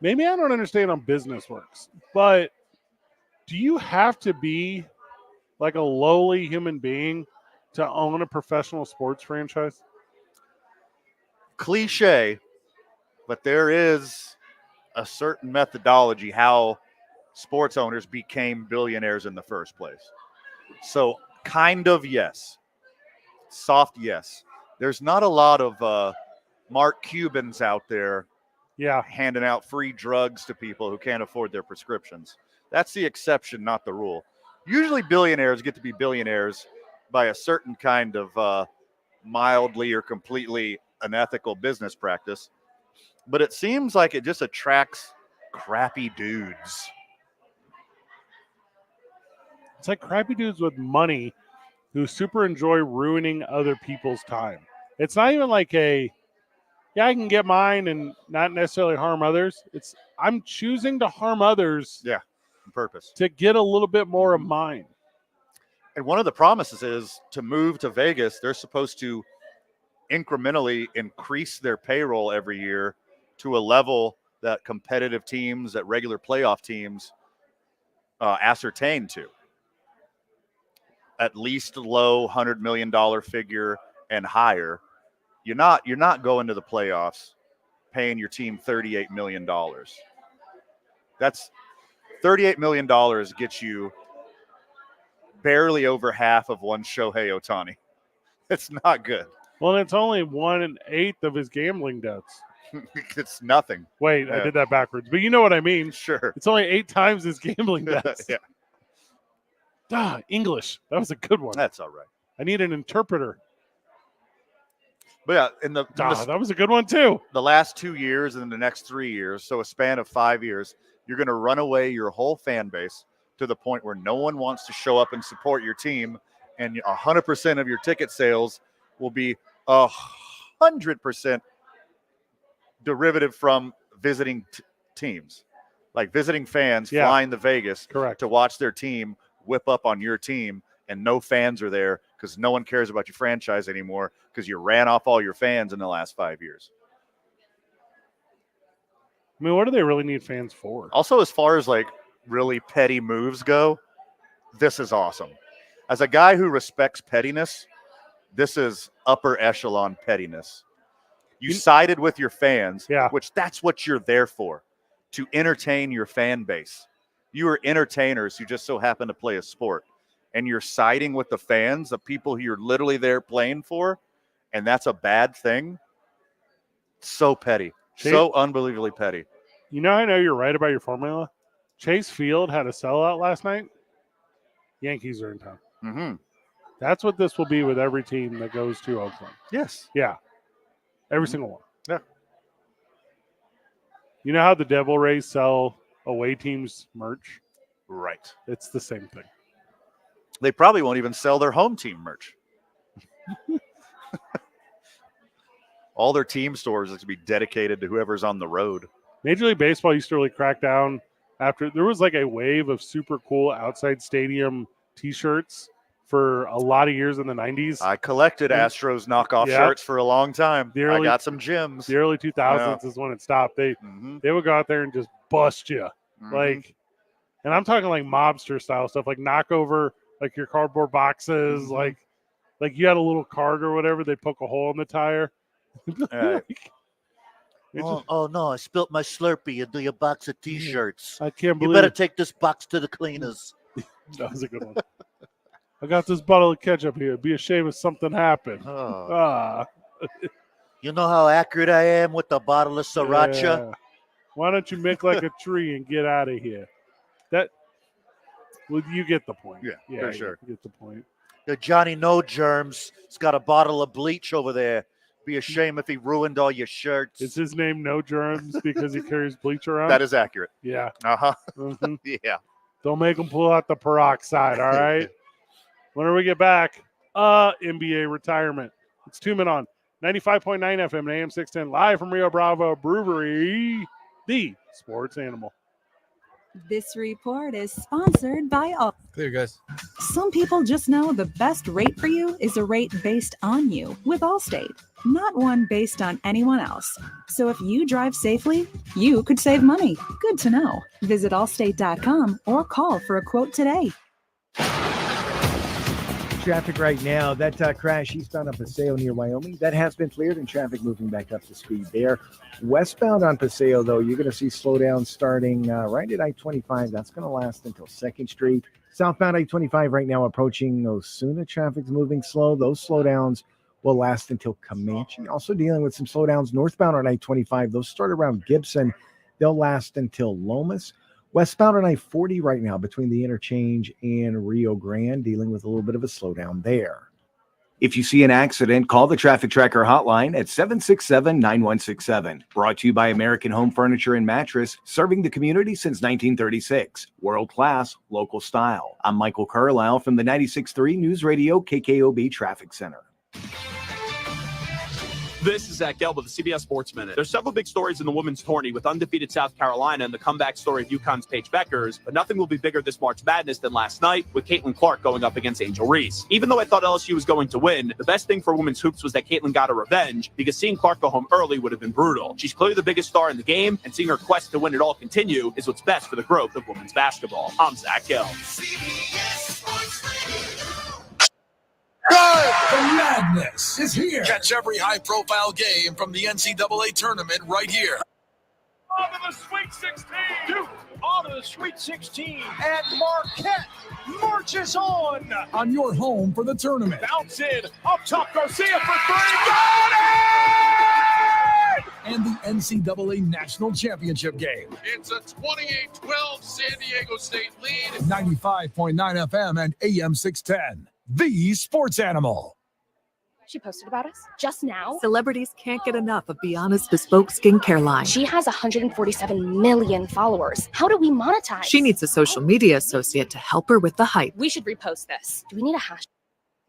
Maybe I don't understand how business works, but do you have to be like a lowly human being to own a professional sports franchise? Cliche, but there is a certain methodology how sports owners became billionaires in the first place. So kind of yes. Soft yes. There's not a lot of Mark Cubans out there handing out free drugs to people who can't afford their prescriptions. That's the exception, not the rule. Usually billionaires get to be billionaires by a certain kind of mildly or completely unethical business practice. But it seems like it just attracts crappy dudes. It's like crappy dudes with money who super enjoy ruining other people's time. It's not even like I can get mine and not necessarily harm others. It's I'm choosing to harm others. Yeah, on purpose. To get a little bit more of mine. And one of the promises is to move to Vegas, they're supposed to incrementally increase their payroll every year to a level that competitive teams, that regular playoff teams ascertain to. At least low $100 million figure and higher. You're not going to the playoffs paying your team $38 million. That's $38 million gets you barely over half of one Shohei Ohtani. It's not good. Well, it's only 1/8 of his gambling debts. It's nothing. Wait, I did that backwards. But you know what I mean. Sure. It's only 8 times his gambling debts. English. That was a good one. That's all right. I need an interpreter. But yeah, that was a good one too. The last 2 years and the next 3 years, so a span of 5 years, you're going to run away your whole fan base to the point where no one wants to show up and support your team, and 100% of your ticket sales will be 100% derivative from visiting teams, like visiting fans flying to Vegas to watch their team whip up on your team, and no fans are there because no one cares about your franchise anymore because you ran off all your fans in the last 5 years. I mean, what do they really need fans for? Also, as far as like really petty moves go, this is awesome. As a guy who respects pettiness, this is upper echelon pettiness. You sided with your fans, which that's what you're there for, to entertain your fan base. You are entertainers who just so happen to play a sport, and you're siding with the fans, the people who you're literally there playing for, and that's a bad thing. So petty. So unbelievably petty. You know, I know you're right about your formula. Chase Field had a sellout last night. Yankees are in town. Mm-hmm. That's what this will be with every team that goes to Oakland. Yes. Yeah. Every single one. Yeah. You know how the Devil Rays sell away teams merch? Right. It's the same thing. They probably won't even sell their home team merch. All their team stores is to be dedicated to whoever's on the road. Major League Baseball used to really crack down after there was like a wave of super cool outside stadium T-shirts for a lot of years in the 90s. I collected Astros knockoff shirts for a long time. I got some gems. The early 2000s is when it stopped. They would go out there and just bust you. Like, and I'm talking like mobster style stuff, like knock over like your cardboard boxes, like you had a little cart or whatever, they poke a hole in the tire. Oh no, I spilt my Slurpee into your box of T-shirts. I can't believe You better it. take this box to the cleaners. That was a good one. I got this bottle of ketchup here. It'd be a shame if something happened. You know how accurate I am with the bottle of sriracha? Yeah. Why don't you make like a tree and get out of here? Well, you get the point. Yeah, for sure. You get the point. Johnny No Germs has got a bottle of bleach over there. Be a shame if he ruined all your shirts. Is his name No Germs because he carries bleach around? That is accurate. Yeah. Uh-huh. Yeah. Don't make him pull out the peroxide, all right? When we get back, NBA retirement. It's 2 Men On. 95.9 FM and AM 610, live from Rio Bravo Brewery, the sports animal. This report is sponsored by All. Clear, guys. Some people just know the best rate for you is a rate based on you with Allstate, not one based on anyone else. So if you drive safely, you could save money. Good to know. Visit allstate.com or call for a quote today. Traffic right now. That crash eastbound on Paseo near Wyoming, that has been cleared and traffic moving back up to speed there. Westbound on Paseo, though, you're going to see slowdowns starting right at I-25. That's going to last until 2nd Street. Southbound I-25 right now approaching Osuna, traffic's moving slow. Those slowdowns will last until Comanche. Also dealing with some slowdowns northbound on I-25. Those start around Gibson. They'll last until Lomas. Westbound on I-40 right now between the interchange and Rio Grande, dealing with a little bit of a slowdown there. If you see an accident, call the Traffic Tracker hotline at 767-9167. Brought to you by American Home Furniture and Mattress, serving the community since 1936. World class, local style. I'm Michael Carlisle from the 96.3 News Radio KKOB Traffic Center. This is Zach Gelb with the CBS Sports Minute. There's several big stories in the women's tourney with undefeated South Carolina and the comeback story of UConn's Paige Beckers, but nothing will be bigger this March Madness than last night with Caitlin Clark going up against Angel Reese. Even though I thought LSU was going to win, the best thing for women's hoops was that Caitlin got her revenge because seeing Clark go home early would have been brutal. She's clearly the biggest star in the game, and seeing her quest to win it all continue is what's best for the growth of women's basketball. I'm Zach Gelb. The madness is here. Catch every high-profile game from the NCAA tournament right here. On to the Sweet 16. Duke on to the Sweet 16. And Marquette marches on. On your home for the tournament. Bounce in. Up top, Garcia for three. Got it! And the NCAA National Championship game. It's a 28-12 San Diego State lead. 95.9 FM and AM 610. The Sports Animal. She posted about us just now. Celebrities can't get enough of Bianna's bespoke skincare line. She has 147 million followers. How do we monetize? She needs a social media associate to help her with the hype. We should repost this. Do we need a hashtag?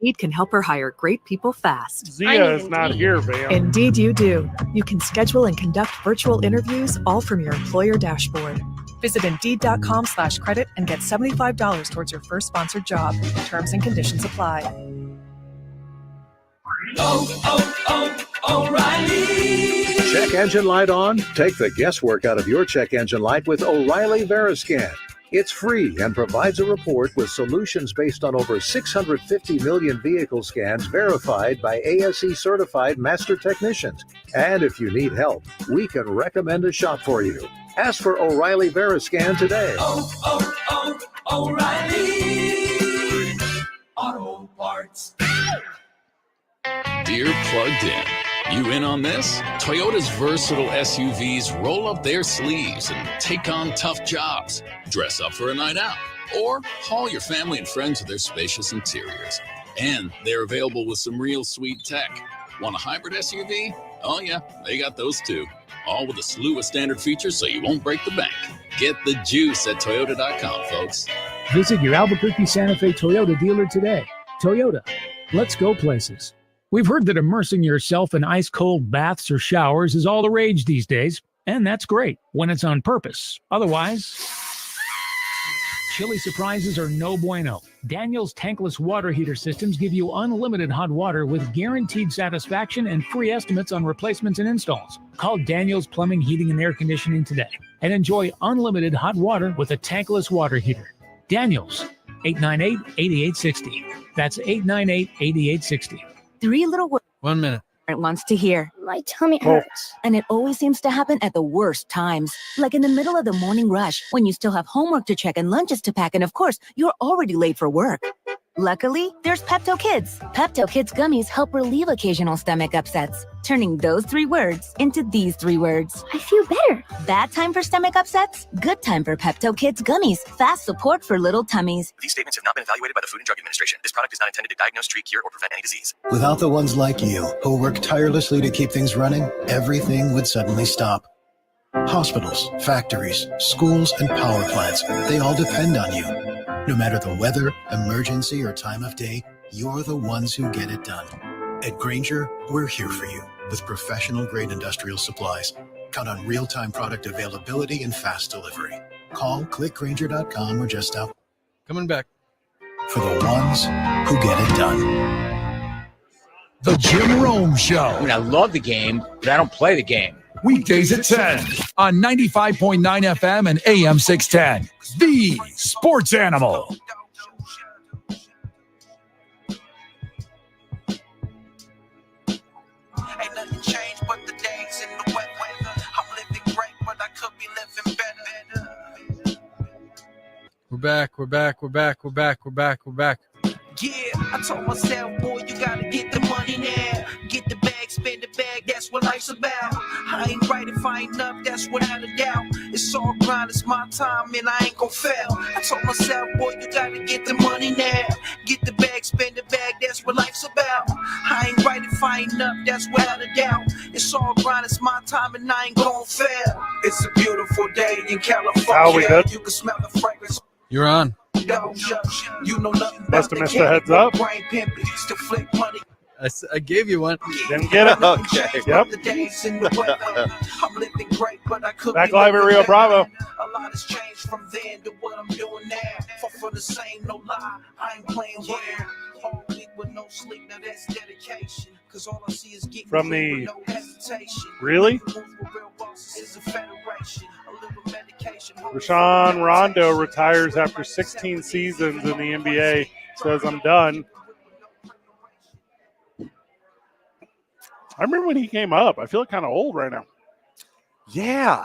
Indeed can help her hire great people fast. Zia is not here, Van. Indeed you do. You can schedule and conduct virtual interviews all from your employer dashboard. Visit Indeed.com/credit and get $75 towards your first sponsored job. Terms and conditions apply. O'Reilly. Check engine light on? Take the guesswork out of your check engine light with O'Reilly Veriscan. It's free and provides a report with solutions based on over 650 million vehicle scans verified by ASE certified master technicians. And if you need help, we can recommend a shop for you. Ask for O'Reilly Veriscan today. O'Reilly Auto Parts. Dear Plugged In, you in on this? Toyota's versatile SUVs roll up their sleeves and take on tough jobs. Dress up for a night out, or haul your family and friends with their spacious interiors. And they're available with some real sweet tech. Want a hybrid SUV? Oh yeah, they got those too. All with a slew of standard features so you won't break the bank. Get the juice at Toyota.com, folks. Visit your Albuquerque Santa Fe Toyota dealer today. Toyota, let's go places. We've heard that immersing yourself in ice-cold baths or showers is all the rage these days, and that's great when it's on purpose. Otherwise, chilly surprises are no bueno. Daniel's tankless water heater systems give you unlimited hot water with guaranteed satisfaction and free estimates on replacements and installs. Call Daniel's Plumbing, Heating, and Air Conditioning today and enjoy unlimited hot water with a tankless water heater. Daniel's, 898-8860. That's 898-8860. 3 little words 1 minute. wants to hear. My tummy hurts. And it always seems to happen at the worst times. Like in the middle of the morning rush, when you still have homework to check and lunches to pack, and of course, you're already late for work. Luckily, there's Pepto Kids. Pepto Kids gummies help relieve occasional stomach upsets, turning those 3 words into these 3 words. I feel better. Bad time for stomach upsets? Good time for Pepto Kids gummies. Fast support for little tummies. These statements have not been evaluated by the Food and Drug Administration. This product is not intended to diagnose, treat, cure, or prevent any disease. Without the ones like you, who work tirelessly to keep things running, everything would suddenly stop. Hospitals, factories, schools, and power plants, they all depend on you. No matter the weather, emergency, or time of day, you're the ones who get it done. At Grainger, we're here for you with professional-grade industrial supplies. Count on real-time product availability and fast delivery. Call, click Grainger.com, or just stop. Coming back. For the ones who get it done. The Jim Rome Show. I mean, I love the game, but I don't play the game. Weekdays at 10 on 95.9 FM and AM 610. The Sports Animal. Ain't nothing changed but the days in the wet weather. I'm living great, but I could be living better. We're back. Yeah, I told myself, boy, you gotta get the money now. Get the bag, spend the bag, that's what life's about. I ain't right if I ain't up, that's without a doubt. It's all grind, it's my time, and I ain't gon' fail. I told myself, boy, you gotta get the money now. Get the bag, spend the bag, that's what life's about. I ain't right if I ain't up, that's without a doubt. It's all grind, it's my time, and I ain't gon' fail. It's a beautiful day in California. You can smell the fragrance. You're on. You know nothing Must have missed the heads up. I gave you one. Didn't get it. Okay. Yep. Back live at Rio Bravo. A lot has changed from then to what I'm doing now. For the same, no lie, I ain't playing here. All week with no sleep, now that's dedication. Cause all I see is getting From clean the with no hesitation. really? Rashawn Rondo retires after 16 seasons in the NBA. Says, I'm done. I remember when he came up. I feel kind of old right now. Yeah,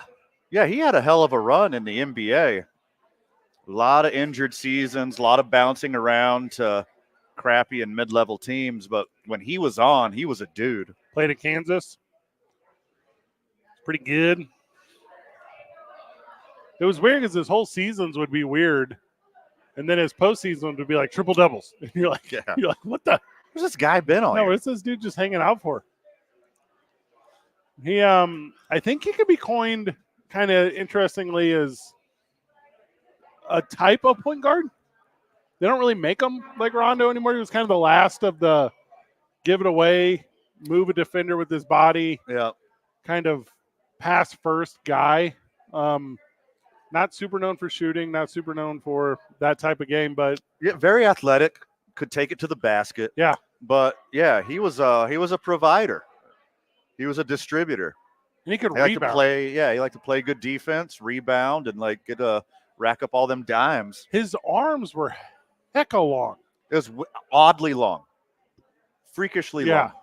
he had a hell of a run in the NBA. A lot of injured seasons, a lot of bouncing around to crappy and mid-level teams. But when he was on, he was a dude. Played at Kansas. Pretty good. It was weird because his whole seasons would be weird. And then his postseason would be like triple doubles. And you're like, what the? Where's this guy been all year? What's this dude just hanging out for? He, I think he could be coined kind of interestingly as a type of point guard. They don't really make him like Rondo anymore. He was kind of the last of the give it away, move a defender with his body, kind of pass first guy. Not super known for shooting, not super known for that type of game, but very athletic, could take it to the basket. Yeah. But yeah, he was a provider. He was a distributor. And he could rebound. rebound. He liked to play good defense, rebound, and rack up all them dimes. His arms were hecka long. It was oddly long, freakishly long.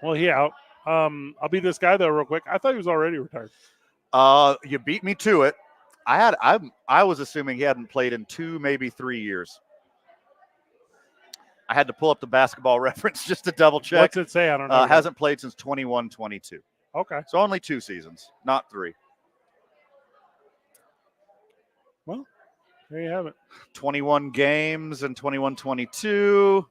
Well, he out. I'll be this guy though, real quick. I thought he was already retired. You beat me to it. I was assuming he hadn't played in 2, maybe 3 years. I had to pull up the basketball reference just to double check. What's it say? I don't know. Hasn't played since 21-22. Okay. So only 2 seasons, not 3. Well, there you have it. 21 games in 21-22.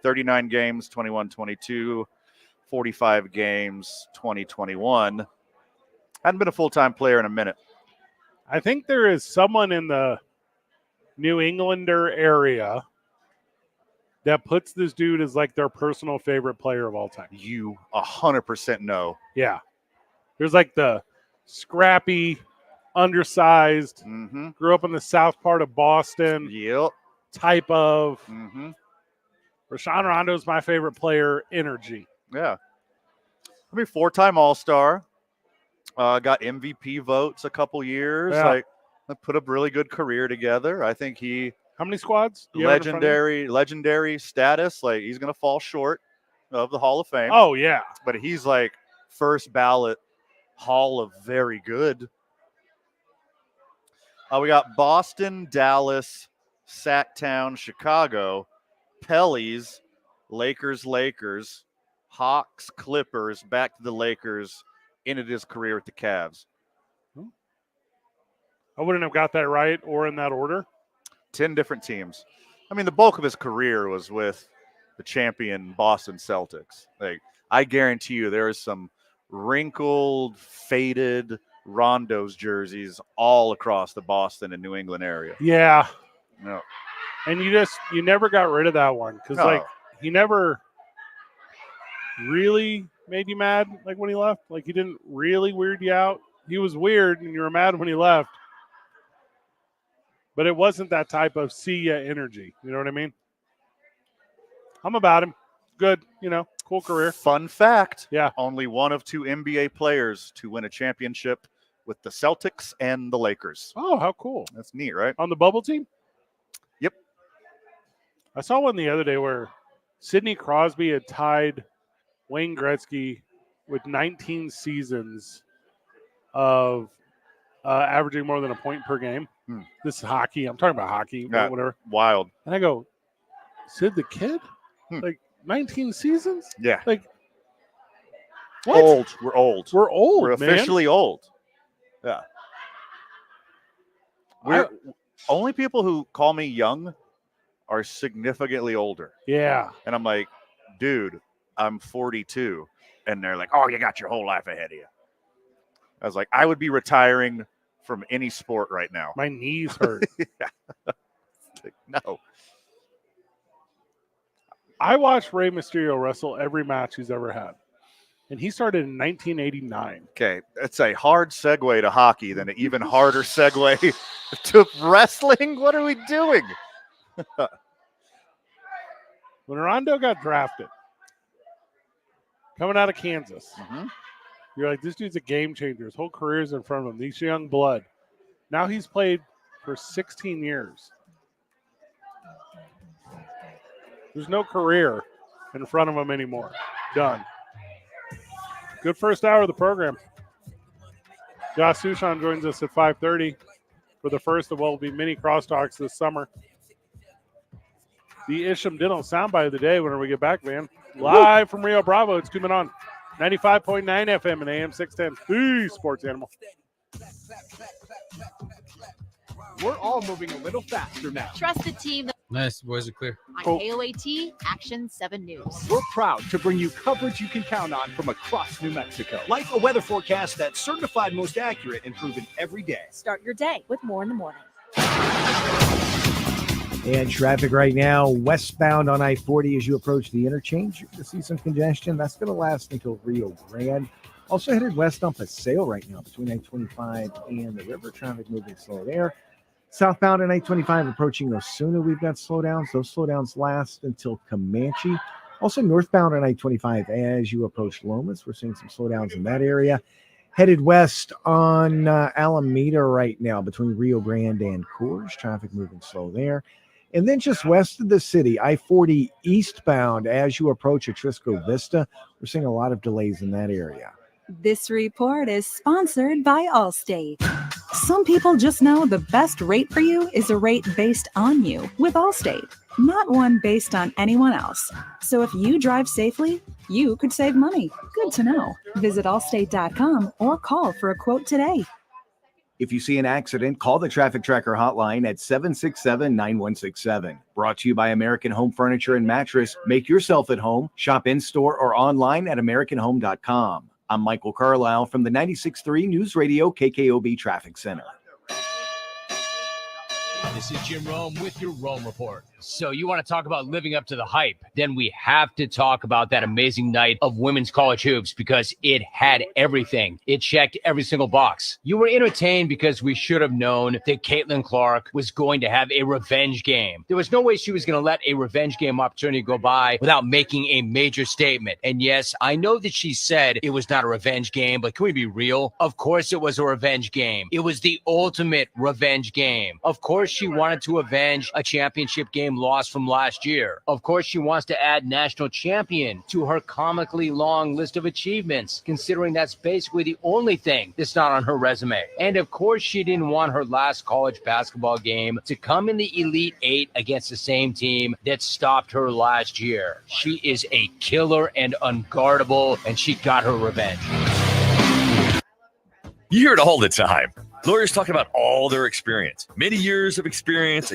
39 games, 21-22. 45 games, 2021. Hadn't been a full-time player in a minute. I think there is someone in the New Englander area that puts this dude as like their personal favorite player of all time. You 100% know. Yeah. There's like the scrappy, undersized, grew up in the south part of Boston. Yep. Type of. Rashawn Rondo is my favorite player, energy. Yeah. 4-time All-Star. Got MVP votes a couple years. Yeah. Put a really good career together. I think he. How many squads? Legendary status. He's going to fall short of the Hall of Fame. Oh yeah. But he's first ballot Hall of very good. We got Boston, Dallas, Sacktown, Chicago, Pellies, Lakers, Hawks, Clippers, back to the Lakers. Ended his career with the Cavs. I wouldn't have got that right or in that order. 10 different teams. The bulk of his career was with the champion Boston Celtics. I guarantee you there is some wrinkled, faded Rondo's jerseys all across the Boston and New England area. Yeah. No. And you never got rid of that one because he never really made you mad when he left. He didn't really weird you out. He was weird and you were mad when he left. But it wasn't that type of see ya energy. You know what I mean? I'm about him. Good, cool career. Fun fact. Yeah. Only one of 2 NBA players to win a championship with the Celtics and the Lakers. Oh, how cool. That's neat, right? On the bubble team? Yep. I saw one the other day where Sidney Crosby had tied Wayne Gretzky with 19 seasons of averaging more than a point per game. This is hockey. I'm talking about hockey, Yeah, whatever. Wild. And I go, Sid the Kid? Like 19 seasons? Yeah. Like, what? Old. We're old. We're old, We're man. officially old. Yeah. Only people who call me young are significantly older. Yeah. And I'm like, dude, I'm 42. And they're like, oh, you got your whole life ahead of you. I was like, I would be retiring from any sport right now. My knees hurt. Like, no. I watched Rey Mysterio wrestle every match he's ever had. And he started in 1989. Okay, it's a hard segue to hockey, then an even harder segue to wrestling. What are we doing? When Rondo got drafted, coming out of Kansas, you're like, this dude's a game changer. His whole career is in front of him. He's young blood. Now he's played for 16 years. There's no career in front of him anymore. Done. Good first hour of the program. Josh Sushan joins us at 5:30 for the first of what will be mini crosstalks this summer. The Isham Dental soundbite of the day whenever we get back, man. Live from Rio Bravo, it's coming on 95.9 FM and AM 610. Hey, sports animal. We're all moving a little faster now. Trust the team. Nice, boys are clear. On KOAT Action 7 News. We're proud to bring you coverage you can count on from across New Mexico. Like a weather forecast that's certified most accurate and proven every day. Start your day with more in the morning. And traffic right now, westbound on I-40 as you approach the interchange. You're going to see some congestion. That's going to last until Rio Grande. Also headed west on Paseo right now between I-25 and the river. Traffic moving slow there. Southbound on I-25 approaching Osuna, we've got slowdowns. Those slowdowns last until Comanche. Also northbound on I-25 as you approach Lomas. We're seeing some slowdowns in that area. Headed west on Alameda right now between Rio Grande and Coors. Traffic moving slow there. And then just west of the city, I-40 eastbound as you approach Atrisco Vista. We're seeing a lot of delays in that area. This report is sponsored by Allstate. Some people just know the best rate for you is a rate based on you with Allstate, not one based on anyone else. So if you drive safely, you could save money. Good to know. Visit allstate.com or call for a quote today. If you see an accident, call the Traffic Tracker hotline at 767-9167. Brought to you by American Home Furniture and Mattress. Make yourself at home. Shop in-store or online at AmericanHome.com. I'm Michael Carlisle from the 96.3 News Radio KKOB Traffic Center. This is Jim Rome with your Rome Report. So you want to talk about living up to the hype? Then we have to talk about that amazing night of women's college hoops because it had everything. It checked every single box. You were entertained because we should have known that Caitlin Clark was going to have a revenge game. There was no way she was going to let a revenge game opportunity go by without making a major statement. And yes, I know that she said it was not a revenge game, but can we be real? Of course it was a revenge game. It was the ultimate revenge game. Of course she wanted to avenge a championship game loss from last year. Of course, she wants to add national champion to her comically long list of achievements, considering that's basically the only thing that's not on her resume. And of course, she didn't want her last college basketball game to come in the Elite Eight against the same team that stopped her last year. She is a killer and unguardable, and she got her revenge. You hear it all the time. Lawyers talking about all their experience, many years of experience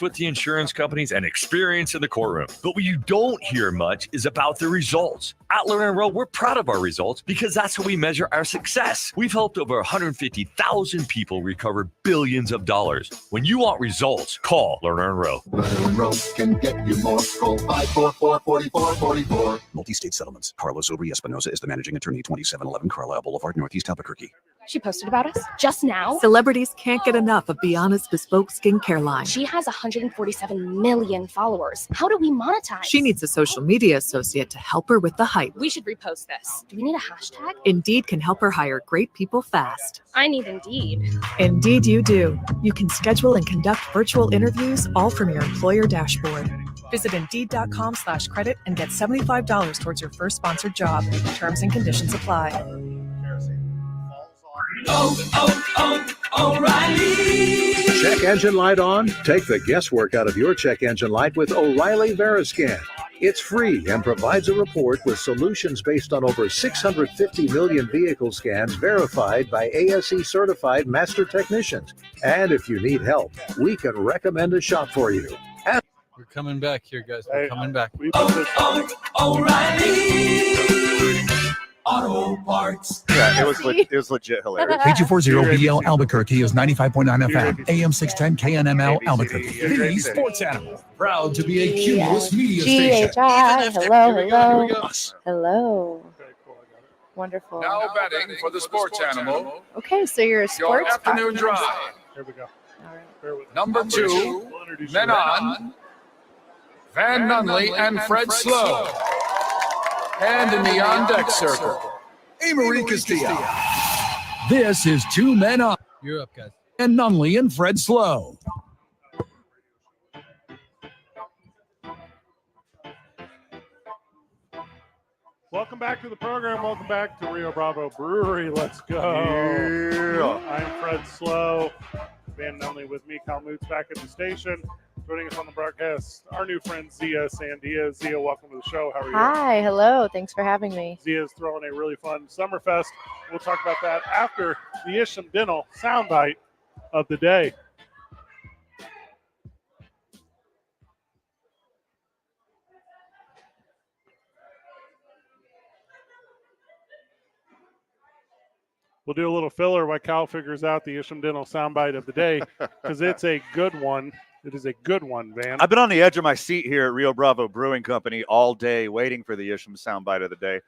with the insurance companies, and experience in the courtroom. But what you don't hear much is about the results. At Lerner & Rowe, we're proud of our results because that's how we measure our success. We've helped over 150,000 people recover billions of dollars. When you want results, call Lerner & Rowe. Lerner & Rowe can get you more. Call 544-4444. Multi-state settlements. Carlos Obri Espinosa is the managing attorney, 2711 Carlisle Boulevard, Northeast Albuquerque. She posted about us just now. Celebrities can't get enough of Bianna's bespoke skincare line. She has 147 million followers. How do we monetize? She needs a social media associate to help her with the hype. We should repost this. Do we need a hashtag? Indeed can help her hire great people fast. I need Indeed. Indeed you do. You can schedule and conduct virtual interviews all from your employer dashboard. Visit Indeed.com/credit and get $75 towards your first sponsored job. Terms and conditions apply. O'Reilly. Check engine light on? Take the guesswork out of your check engine light with O'Reilly Veriscan. It's free and provides a report with solutions based on over 650 million vehicle scans verified by ASE certified master technicians. And if you need help, we can recommend a shop for you. We're coming back here, guys. We're coming back. O'Reilly Auto Parts. Yeah, it was legit hilarious. K240BL Albuquerque is 95.9 FM, AM 610 KNML Albuquerque. The sports animal, proud to be a Cumulus media station. GHI, hello. Wonderful. Now betting for the sports animal. Okay, so you're a Your sports afternoon podcast. drive. Here we go. Number 2, men on, Van Nunley and Fred Slow. And in the on-deck circle, Amory Castillo. This is 2 men on. You're up, guys. And Nunley and Fred Slow. Welcome back to the program. Welcome back to Rio Bravo Brewery. Let's go. Yeah. I'm Fred Slow. Van Nunley with me. Kyle Moots back at the station. Joining us on the broadcast, our new friend Zia Sandia. Zia, welcome to the show. How are you? Hi, hello. Thanks for having me. Zia is throwing a really fun Summerfest. We'll talk about that after the Isham Dental soundbite of the day. We'll do a little filler while Kyle figures out the Isham Dental soundbite of the day because it's a good one. It is a good one, Van. I've been on the edge of my seat here at Rio Bravo Brewing Company all day waiting for the Isham soundbite of the day.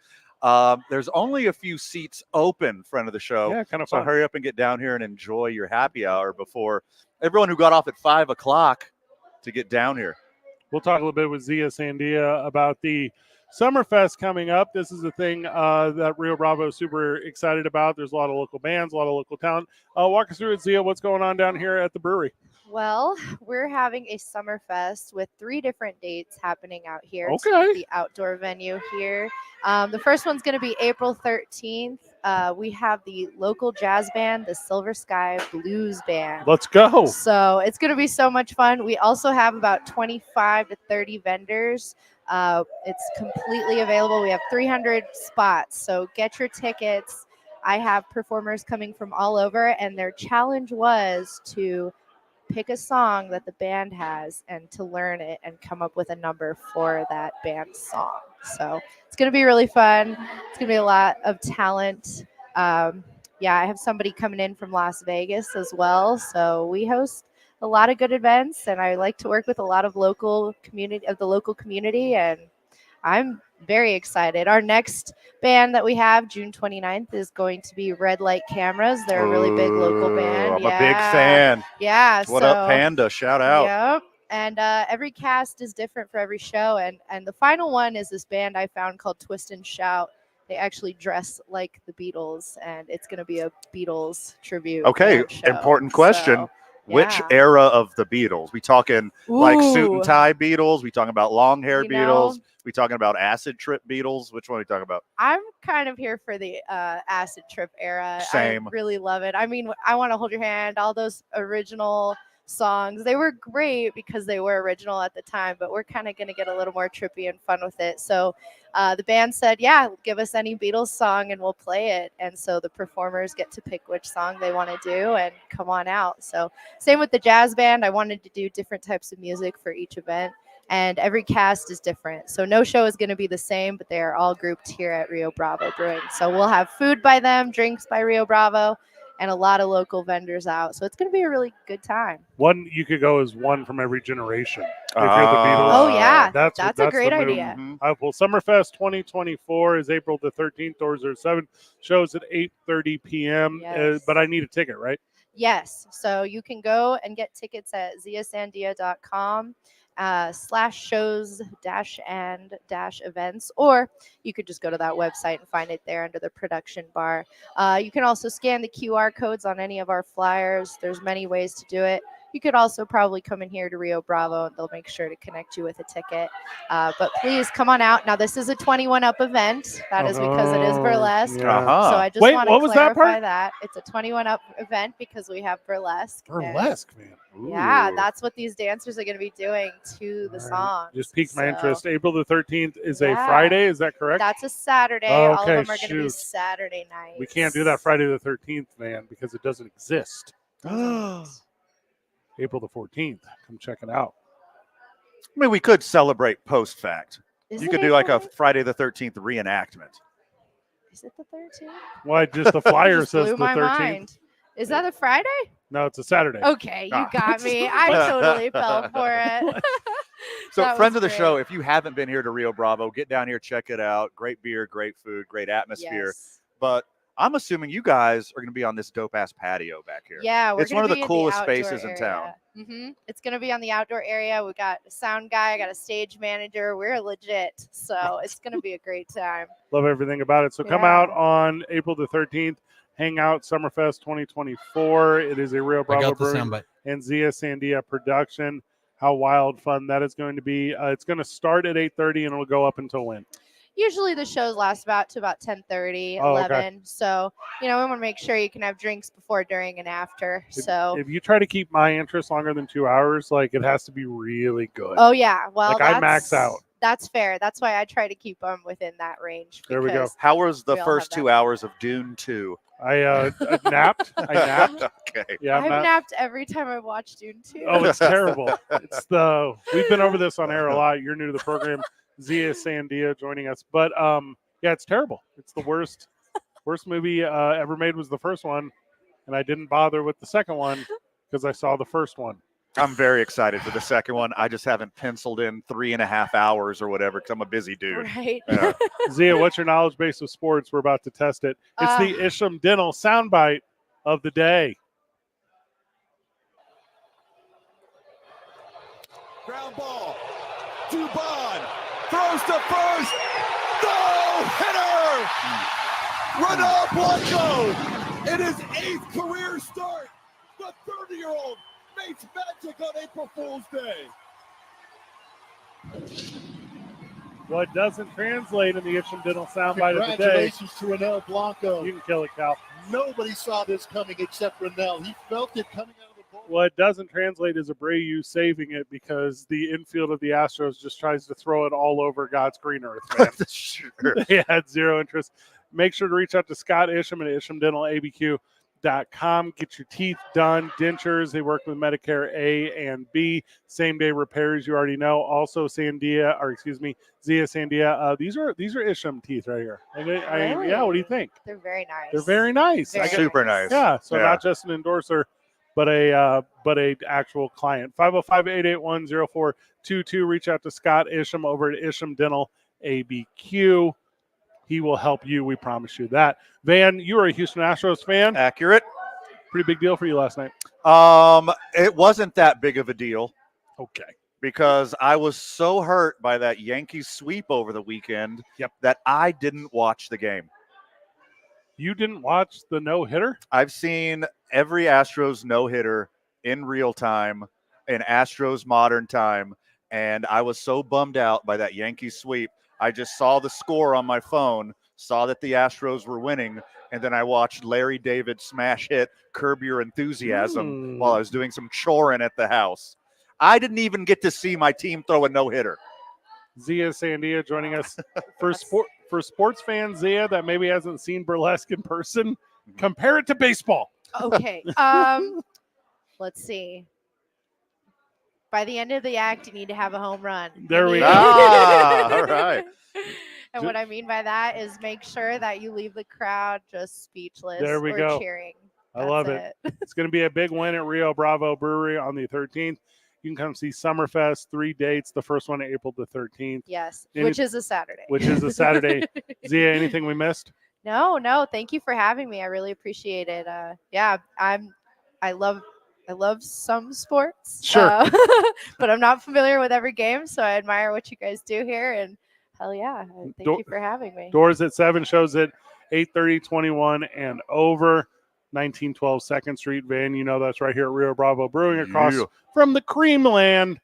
There's only a few seats open, friend of the show. Yeah, kind of so fun. hurry up and get down here and enjoy your happy hour before everyone who got off at 5 o'clock to get down here. We'll talk a little bit with Zia Sandia about the Summerfest coming up. This is the thing that Rio Bravo is super excited about. There's a lot of local bands, a lot of local talent. Walk us through it, Zia. What's going on down here at the brewery? Well, we're having a Summerfest with 3 different dates happening out here. It's Okay. the outdoor venue here. The first one's going to be April 13th. We have the local jazz band, the Silver Sky Blues Band. Let's go. So it's going to be so much fun. We also have about 25 to 30 vendors. It's completely available. We have 300 spots. So get your tickets. I have performers coming from all over, and their challenge was to pick a song that the band has and to learn it and come up with a number for that band song. So it's going to be really fun. It's going to be a lot of talent. I have somebody coming in from Las Vegas as well. So we host a lot of good events, and I like to work with a lot of the local community, and I'm very excited. Our next band that we have, June 29th, is going to be Red Light Cameras. They're a really big local band. I'm a big fan. Yeah. What up, Panda? Shout out. Yep. And every cast is different for every show. And the final one is this band I found called Twist and Shout. They actually dress like the Beatles, and it's going to be a Beatles tribute. Okay, show. important question. So, Which yeah. era of the Beatles? We talking like suit Ooh. and tie Beatles? We talking about long hair You know- Beatles? We talking about acid trip Beatles? Which one are we talking about? I'm kind of here for the acid trip era. Same. I really love it. I mean, I Want to Hold Your Hand, all those original songs. They were great because they were original at the time, but we're kind of going to get a little more trippy and fun with it. So the band said, yeah, give us any Beatles song and we'll play it. And so the performers get to pick which song they want to do and come on out. So same with the jazz band. I wanted to do different types of music for each event. And every cast is different. So no show is going to be the same, but they are all grouped here at Rio Bravo Brewing. So we'll have food by them, drinks by Rio Bravo, and a lot of local vendors out. So it's going to be a really good time. One you could go as one from every generation. If you're the Beatles. Oh, yeah. That's a the great move. idea. Well, Summerfest 2024 is April the 13th. Doors are 7. Shows at 8:30 p.m. Yes. But I need a ticket, right? Yes. So you can go and get tickets at ziasandia.com. /shows-and-events, or you could just go to that website and find it there under the production bar. You can also scan the QR codes on any of our flyers. There's many ways to do it. You could also probably come in here to Rio Bravo, and they'll make sure to connect you with a ticket. But please come on out. Now, this is a 21 up event. That is because it is burlesque. Yeah. So I just Wait, want what to was that clarify part? that. It's a 21 up event because we have burlesque. Burlesque, man. Yeah, Ooh. that's what these dancers are going to be doing to the song. Just piqued my So, interest. April the 13th is a yeah. Friday. Is that correct? That's a Saturday. Oh, All of okay, them are going to be shoot. Saturday night. We can't do that Friday the 13th, man, because it doesn't exist. April the 14th. Come check it out. I mean, we could celebrate post fact. Is You it could do like a April? Friday the 13th reenactment. Is it the 13th? Why? Just the flyer Just says blew the my 13th. mind. Is that a Friday? No, it's a Saturday. Okay, you Ah. got me. I totally fell for it. So, That friends was of the great. show, if you haven't been here to Rio Bravo, get down here, check it out. Great beer, great food, great atmosphere. Yes. But I'm assuming you guys are going to be on this dope ass patio back here. Yeah, we're it's gonna one of be the in coolest outdoor spaces in town. area. It's gonna be on the outdoor area. We got a sound guy, I got a stage manager. We're legit, so it's gonna be a great time. Love everything about it. So come Yeah. out on April the 13th. Hang out Summerfest 2024. It is a Rio Bravo got the Brewery soundbite. and Zia Sandia production. How wild fun that is going to be. It's going to start at 8:30 and it'll go up until when? Usually the shows last about 10:30, Oh, 11. okay. So we want to make sure you can have drinks before, during, and after. So If you try to keep my interest longer than 2 hours, like it has to be really good. oh yeah, well Like I max out. That's fair. That's why I try to keep them within that range. There we go. because How was the we all first have 2 that. hours of Dune 2? I napped. I napped. Okay. Yeah, I've napped every time I watched Dune 2. Oh, it's terrible. We've been over this on air a lot. You're new to the program. Zia Sandia joining us. But yeah, it's terrible. It's the worst movie ever made was the first one. And I didn't bother with the second one because I saw the first one. I'm very excited for the second one. I just haven't penciled in 3.5 hours or whatever because I'm a busy dude. Right. Yeah. Zia, what's your knowledge base of sports? We're about to test it. It's the Isham Dental soundbite of the day. Ground ball. Dubon throws to first. No hitter. Ronald Blanco in his 8th career start. The 30-year-old makes magic on April Fool's Day. What doesn't translate in the Isham Dental soundbite of the day. Congratulations to Ronald Blanco. You can kill it, Cal. Nobody saw this coming except Ronell. He felt it coming out of the ball. What doesn't translate is Abreu saving it because the infield of the Astros just tries to throw it all over God's green earth, man. Sure. They had zero interest. Make sure to reach out to Scott Isham at ishamdentalabq.com. Get your teeth done, dentures. They work with Medicare A and B. Same day repairs, you already know. Also, Zia Sandia. These are Isham teeth right here. Really? Yeah, what do you think? They're very nice. They're very nice. Very Super nice. Yeah, so Yeah. not just an endorser, but a actual client. 505-881-0422. Reach out to Scott Isham over at Isham Dental ABQ. He will help you. We promise you that. Van, you are a Houston Astros fan. Accurate. Pretty big deal for you last night. It wasn't that big of a deal. Okay. Because I was so hurt by that Yankees sweep over the weekend that I didn't watch the game. You didn't watch the no-hitter? I've seen every Astros no-hitter in real time, in Astros modern time, and I was so bummed out by that Yankees sweep. I just saw the score on my phone, saw that the Astros were winning, and then I watched Larry David smash hit Curb Your Enthusiasm while I was doing some choring at the house. I didn't even get to see my team throw a no-hitter. Zia Sandia joining us. For sports fans, Zia, that maybe hasn't seen burlesque in person, compare it to baseball. Okay. Let's see. By the end of the act, you need to have a home run. There we go. All right. And what I mean by that is make sure that you leave the crowd just speechless There we or go. cheering. I love it. It's going to be a big win at Rio Bravo Brewery on the 13th. You can come see Summerfest, 3 dates. The first one, April the 13th. Yes, which is a Saturday. Which is a Saturday. Zia, anything we missed? No. Thank you for having me. I really appreciate it. Yeah, I love some sports. Sure. But I'm not familiar with every game, so I admire what you guys do here. And hell yeah, thank you for having me. Doors at 7, shows at 8:30, 21 and over. 1912 2nd Street. Van, you know that's right here at Rio Bravo Brewing across from the Creamland.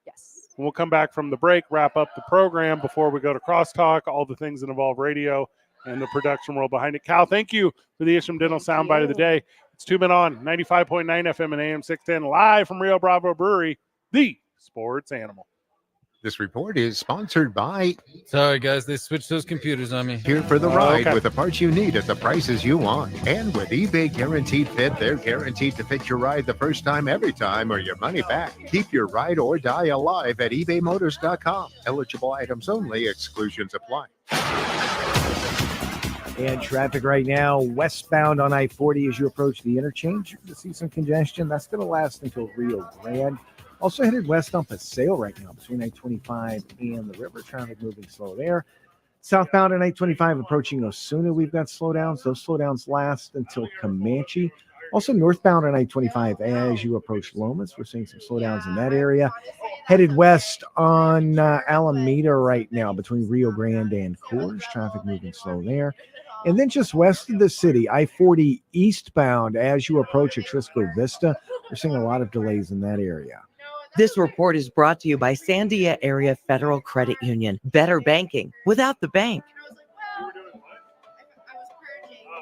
Yes. We'll come back from the break, wrap up the program before we go to Crosstalk, all the things that involve radio and the production world behind it. Cal, thank you for the Isham Dental Soundbite of the day. It's 2 Men On, 95.9 FM and AM 610, live from Rio Bravo Brewery, the sports animal. This report is sponsored by... Sorry, guys. They switched those computers on me. Here for the ride with the parts you need at the prices you want. And with eBay Guaranteed Fit, they're guaranteed to fit your ride the first time, every time, or your money back. Keep your ride or die alive at ebaymotors.com. Eligible items only. Exclusions apply. And traffic right now, westbound on I-40 as you approach the interchange. You're going to see some congestion. That's going to last until Rio Grande. Also headed west on Paseo right now between I-25 and the river. Traffic moving slow there. Southbound on I-25 approaching Osuna, we've got slowdowns. Those slowdowns last until Comanche. Also northbound on I-25 as you approach Lomas. We're seeing some slowdowns in that area. Headed west on Alameda right now between Rio Grande and Coors. Traffic moving slow there. And then just west of the city, I-40 eastbound as you approach Atrisco Vista. We're seeing a lot of delays in that area. This report is brought to you by Sandia Area Federal Credit Union. Better banking without the bank.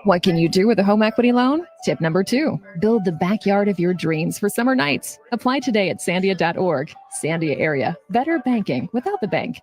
What can you do with a home equity loan? Tip number 2, build the backyard of your dreams for summer nights. Apply today at sandia.org. Sandia Area, better banking without the bank.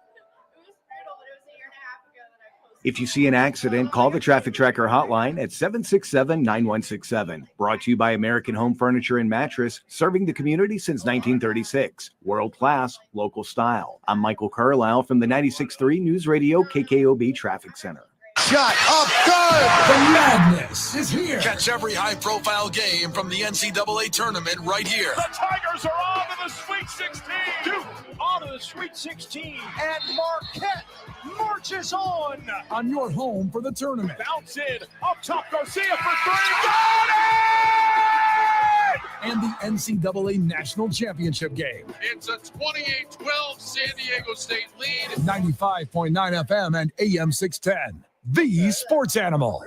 If you see an accident, call the Traffic Tracker hotline at 767-9167. Brought to you by American Home Furniture and Mattress, serving the community since 1936. World-class, local style. I'm Michael Carlisle from the 96.3 News Radio KKOB Traffic Center. Shot up good! The madness is here. Catch every high-profile game from the NCAA tournament right here. The Tigers are on to the Sweet 16. Duke on to the Sweet 16. And Marquette marches on your home for the tournament. Bounce in. Up top, Garcia for 3. Got it! And the NCAA National Championship game. It's a 28-12 San Diego State lead. 95.9 FM and AM 610. The sports animal.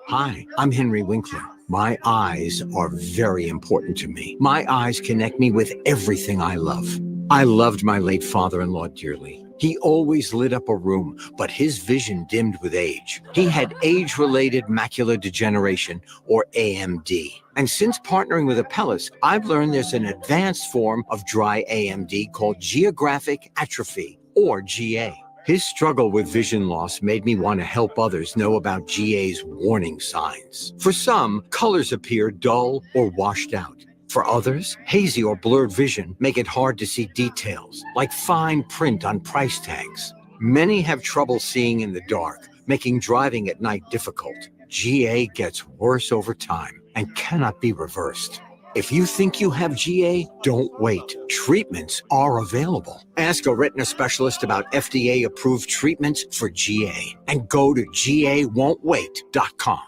Hi, I'm Henry Winkler. My eyes are very important to me. My eyes connect me with everything I love. I loved my late father-in-law dearly. He always lit up a room, but his vision dimmed with age. He had age-related macular degeneration, or AMD. And since partnering with Apellis, I've learned there's an advanced form of dry AMD called geographic atrophy, or GA. His struggle with vision loss made me want to help others know about GA's warning signs. For some, colors appear dull or washed out. For others, hazy or blurred vision make it hard to see details, like fine print on price tags. Many have trouble seeing in the dark, making driving at night difficult. GA gets worse over time and cannot be reversed. If you think you have GA, don't wait. Treatments are available. Ask a retina specialist about FDA-approved treatments for GA and go to GAWon'tWait.com.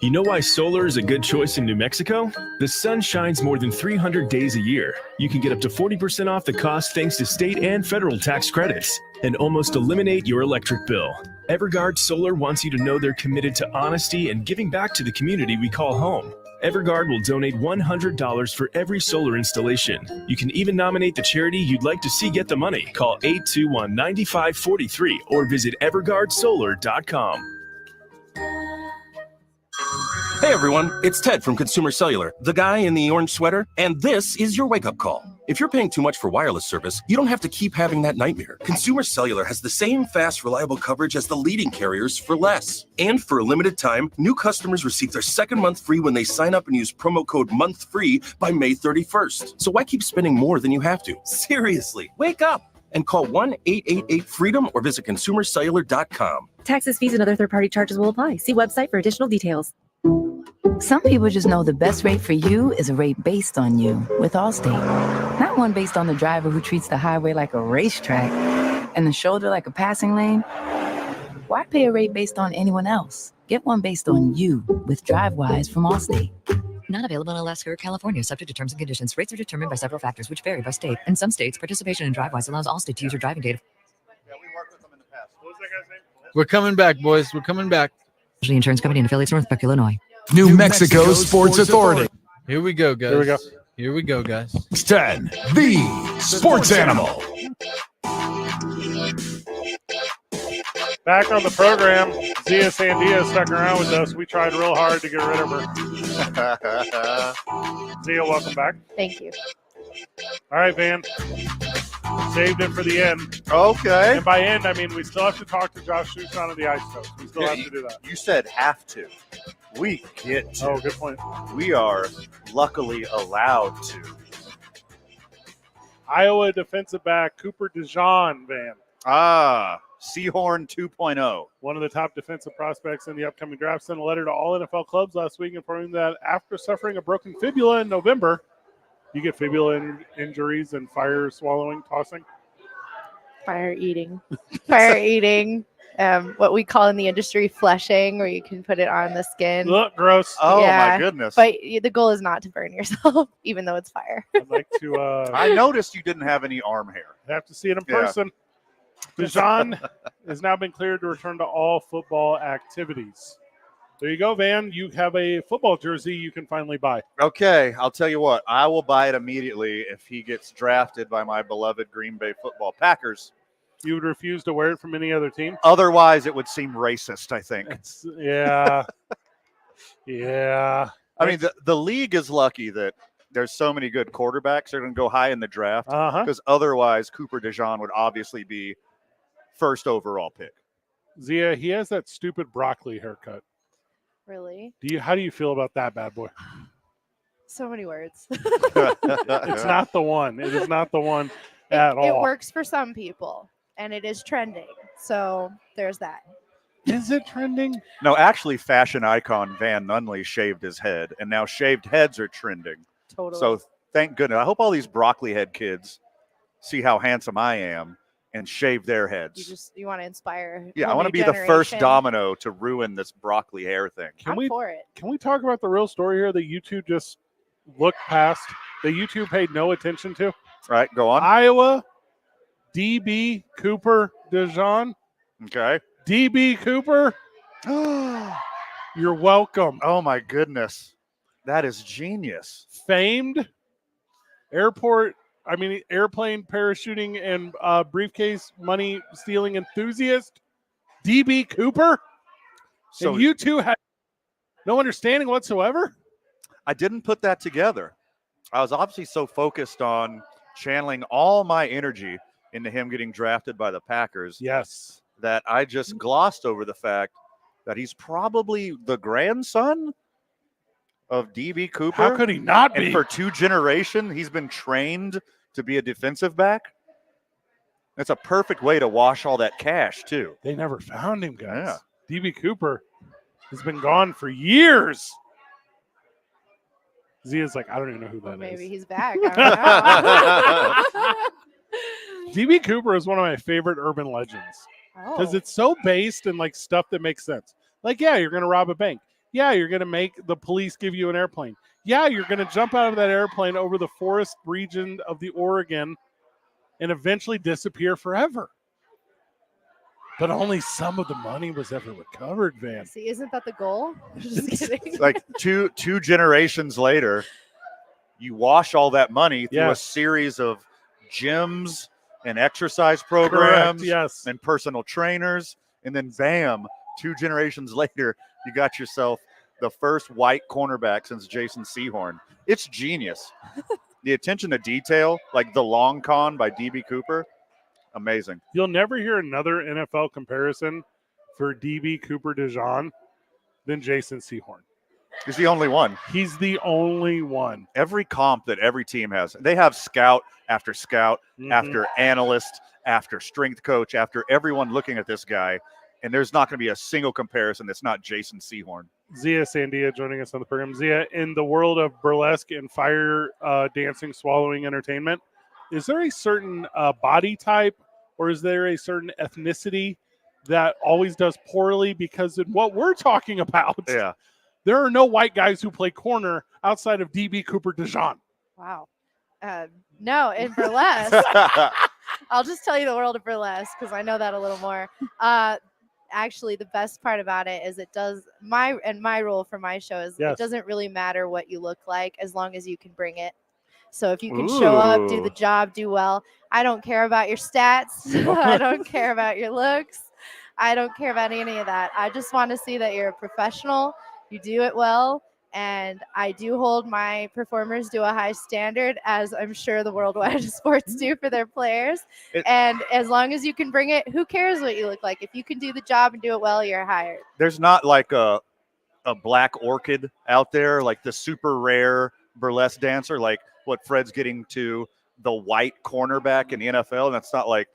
You know why solar is a good choice in New Mexico? The sun shines more than 300 days a year. You can get up to 40% off the cost thanks to state and federal tax credits and almost eliminate your electric bill. Everguard Solar wants you to know they're committed to honesty and giving back to the community we call home. Everguard will donate $100 for every solar installation. You can even nominate the charity you'd like to see get the money. Call 821-9543 or visit everguardsolar.com. Hey everyone, it's Ted from Consumer Cellular, the guy in the orange sweater, and this is your wake-up call. If you're paying too much for wireless service, you don't have to keep having that nightmare. Consumer Cellular has the same fast, reliable coverage as the leading carriers for less. And for a limited time, new customers receive their second month free when they sign up and use promo code MONTHFREE by May 31st. So why keep spending more than you have to? Seriously, wake up and call 1-888-FREEDOM or visit consumercellular.com. Taxes, fees, and other third-party charges will apply. See website for additional details. Some people just know the best rate for you is a rate based on you with Allstate. Not one based on the driver who treats the highway like a racetrack and the shoulder like a passing lane. Why pay a rate based on anyone else? Get one based on you with DriveWise from Allstate. Not available in Alaska or California, subject to terms and conditions. Rates are determined by several factors, which vary by state. In some states, participation in DriveWise allows Allstate to use your driving data. We're coming back, boys. We're coming back. Insurance Company and affiliates, North Peck, Illinois. New Mexico Sports Authority. Here we go, guys. Here we go. Here we go, guys. 10, the sports animal. Back on the program, Zia Sandia stuck around with us. We tried real hard to get rid of her. Zia, welcome back. Thank you. All right, Van. Saved it for the end. Okay. And by end, I mean we still have to talk to Josh Schuchon on the ice coach. We still have to do that. You said have to. We get to. Oh, good point. We are luckily allowed to. Iowa defensive back Cooper DeJean, Van. Seahorn 2.0. One of the top defensive prospects in the upcoming draft, sent a letter to all NFL clubs last week informing that after suffering a broken fibula in November, you get fibula injuries and fire swallowing, tossing. Fire eating. Fire eating. What we call in the industry fleshing, where you can put it on the skin. Look, gross. Oh, my goodness. But the goal is not to burn yourself, even though it's fire. I'd like to. I noticed you didn't have any arm hair. I have to see it in person. DeJean has now been cleared to return to all football activities. There you go, Van. You have a football jersey you can finally buy. Okay, I'll tell you what. I will buy it immediately if he gets drafted by my beloved Green Bay football Packers. You would refuse to wear it from any other team? Otherwise, it would seem racist, I think. Yeah. Yeah. I mean, the league is lucky that there's so many good quarterbacks that are going to go high in the draft because otherwise Cooper DeJean would obviously be first overall pick. Zia, he has that stupid broccoli haircut. Really? How do you feel about that bad boy? So many words. It's not the one. It is not the one at all. It works for some people, and it is trending. So there's that. Is it trending? No, actually, fashion icon Van Nunley shaved his head, and now shaved heads are trending. Totally. So thank goodness. I hope all these broccoli head kids see how handsome I am and shave their heads. You want to inspire. Yeah, I want to be the first domino to ruin this broccoli hair thing. I'm for it. Can we talk about the real story here that YouTube just looked past, that YouTube paid no attention to? Right, go on. Iowa, DB Cooper DeJean. Okay. DB Cooper. You're welcome. Oh, my goodness. That is genius. Famed airplane parachuting and briefcase money stealing enthusiast, DB Cooper. So and you two had no understanding whatsoever? I didn't put that together. I was obviously so focused on channeling all my energy into him getting drafted by the Packers. Yes. That I just glossed over the fact that he's probably the grandson of DB Cooper. How could he not be? And for 2 generations, he's been trained to be a defensive back. That's a perfect way to wash all that cash, too. They never found him, guys. Yeah. DB Cooper has been gone for years. Zia's like, I don't even know who that is. Maybe he's back. I don't know. DB Cooper is one of my favorite urban legends because it's so based in like stuff that makes sense. Like, yeah, you're going to rob a bank. Yeah, you're going to make the police give you an airplane. Yeah, you're going to jump out of that airplane over the forest region of the Oregon and eventually disappear forever. But only some of the money was ever recovered, Van. See, isn't that the goal? Just kidding. Like two generations later, you wash all that money through a series of gyms and exercise programs and personal trainers. And then bam, 2 generations later, you got yourself the first white cornerback since Jason Sehorn. It's genius. The attention to detail, like the long con by DB Cooper, amazing. You'll never hear another NFL comparison for DB Cooper DeJean than Jason Sehorn. He's the only one. He's the only one. Every comp that every team has, they have scout after scout, after analyst, after strength coach, after everyone looking at this guy, and there's not going to be a single comparison that's not Jason Sehorn. Zia Sandia joining us on the program. Zia, in the world of burlesque and fire dancing, swallowing entertainment, is there a certain body type or is there a certain ethnicity that always does poorly? Because in what we're talking about, there are no white guys who play corner outside of DB Cooper DeJean. Wow. No, in burlesque, I'll just tell you the world of burlesque because I know that a little more. actually the best part about it is my rule for my show is Yes. it doesn't really matter what you look like as long as you can bring it. So if you can show up, do the job, do well. I don't care about your stats. I don't care about your looks. I don't care about any of that. I just want to see that you're a professional, you do it well, and I do hold my performers to a high standard, as I'm sure the worldwide sports do for their players. And as long as you can bring it, who cares what you look like? If you can do the job and do it well, you're hired. There's not like a black orchid out there, like the super rare burlesque dancer, like what Fred's getting to, the white cornerback in the NFL. And that's not like,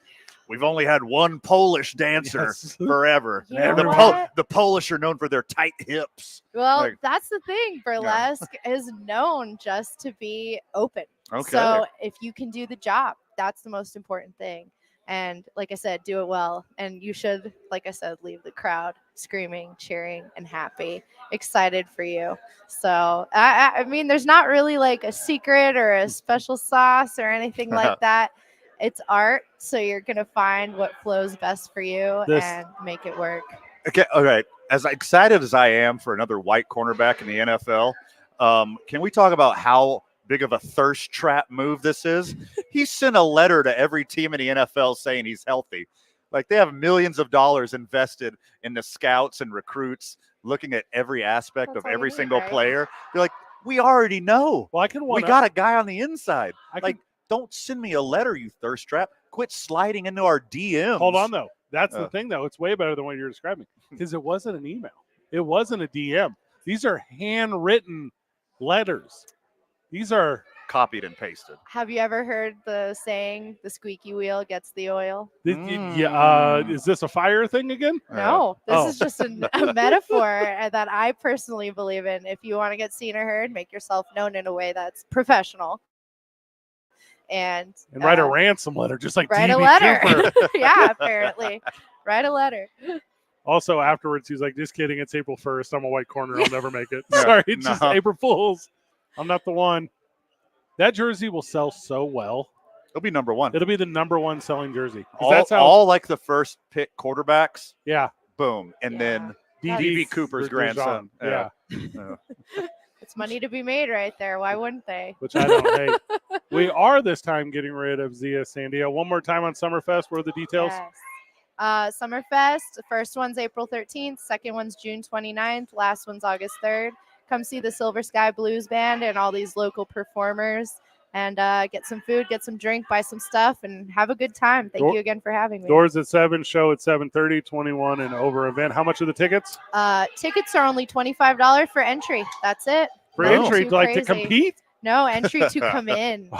we've only had one Polish dancer forever. The Polish are known for their tight hips. Well, that's the thing. Burlesque is known just to be open. Okay. So if you can do the job, that's the most important thing. And like I said, do it well. And you should, like I said, leave the crowd screaming, cheering, and happy, excited for you. So, I mean, there's not really like a secret or a special sauce or anything like that. It's art. So you're going to find what flows best for you and make it work. Okay. All right. As excited as I am for another white cornerback in the NFL, can we talk about how big of a thirst trap move this is? He sent a letter to every team in the NFL saying he's healthy. Like, they have millions of dollars invested in the scouts and recruits, looking at every aspect of every single player. They're like, we already know. Well, we got a guy on the inside. Don't send me a letter, you thirst trap. Quit sliding into our DMs. Hold on, though. That's the thing, though. It's way better than what you're describing, because it wasn't an email. It wasn't a DM. These are handwritten letters. These are copied and pasted. Have you ever heard the saying, the squeaky wheel gets the oil? Is this a fire thing again? No, this is just a metaphor that I personally believe in. If you want to get seen or heard, make yourself known in a way that's professional. And write a ransom letter, just like write D.B. a letter. Cooper. Yeah, apparently. Write a letter. Also, afterwards, he's like, just kidding. It's April 1st. I'm a white corner. I'll never make it. Sorry, it's just April Fools. I'm not the one. That jersey will sell so well. It'll be number one. It'll be the number one selling jersey. All like the first pick quarterbacks. Yeah. Boom. And then D.B. Cooper's grandson. Yeah. It's money to be made right there. Why wouldn't they? Which I don't hate. We are this time getting rid of Zia Sandia. One more time on Summerfest. What are the details? Yes. Summerfest, the first one's April 13th. Second one's June 29th. Last one's August 3rd. Come see the Silver Sky Blues Band and all these local performers, and get some food, get some drink, buy some stuff, and have a good time. Thank you again for having me. Doors at 7, show at 7:30, 21 and over event. How much are the tickets? Tickets are only $25 for entry. That's it. For entry, like to compete? No, entry to come in.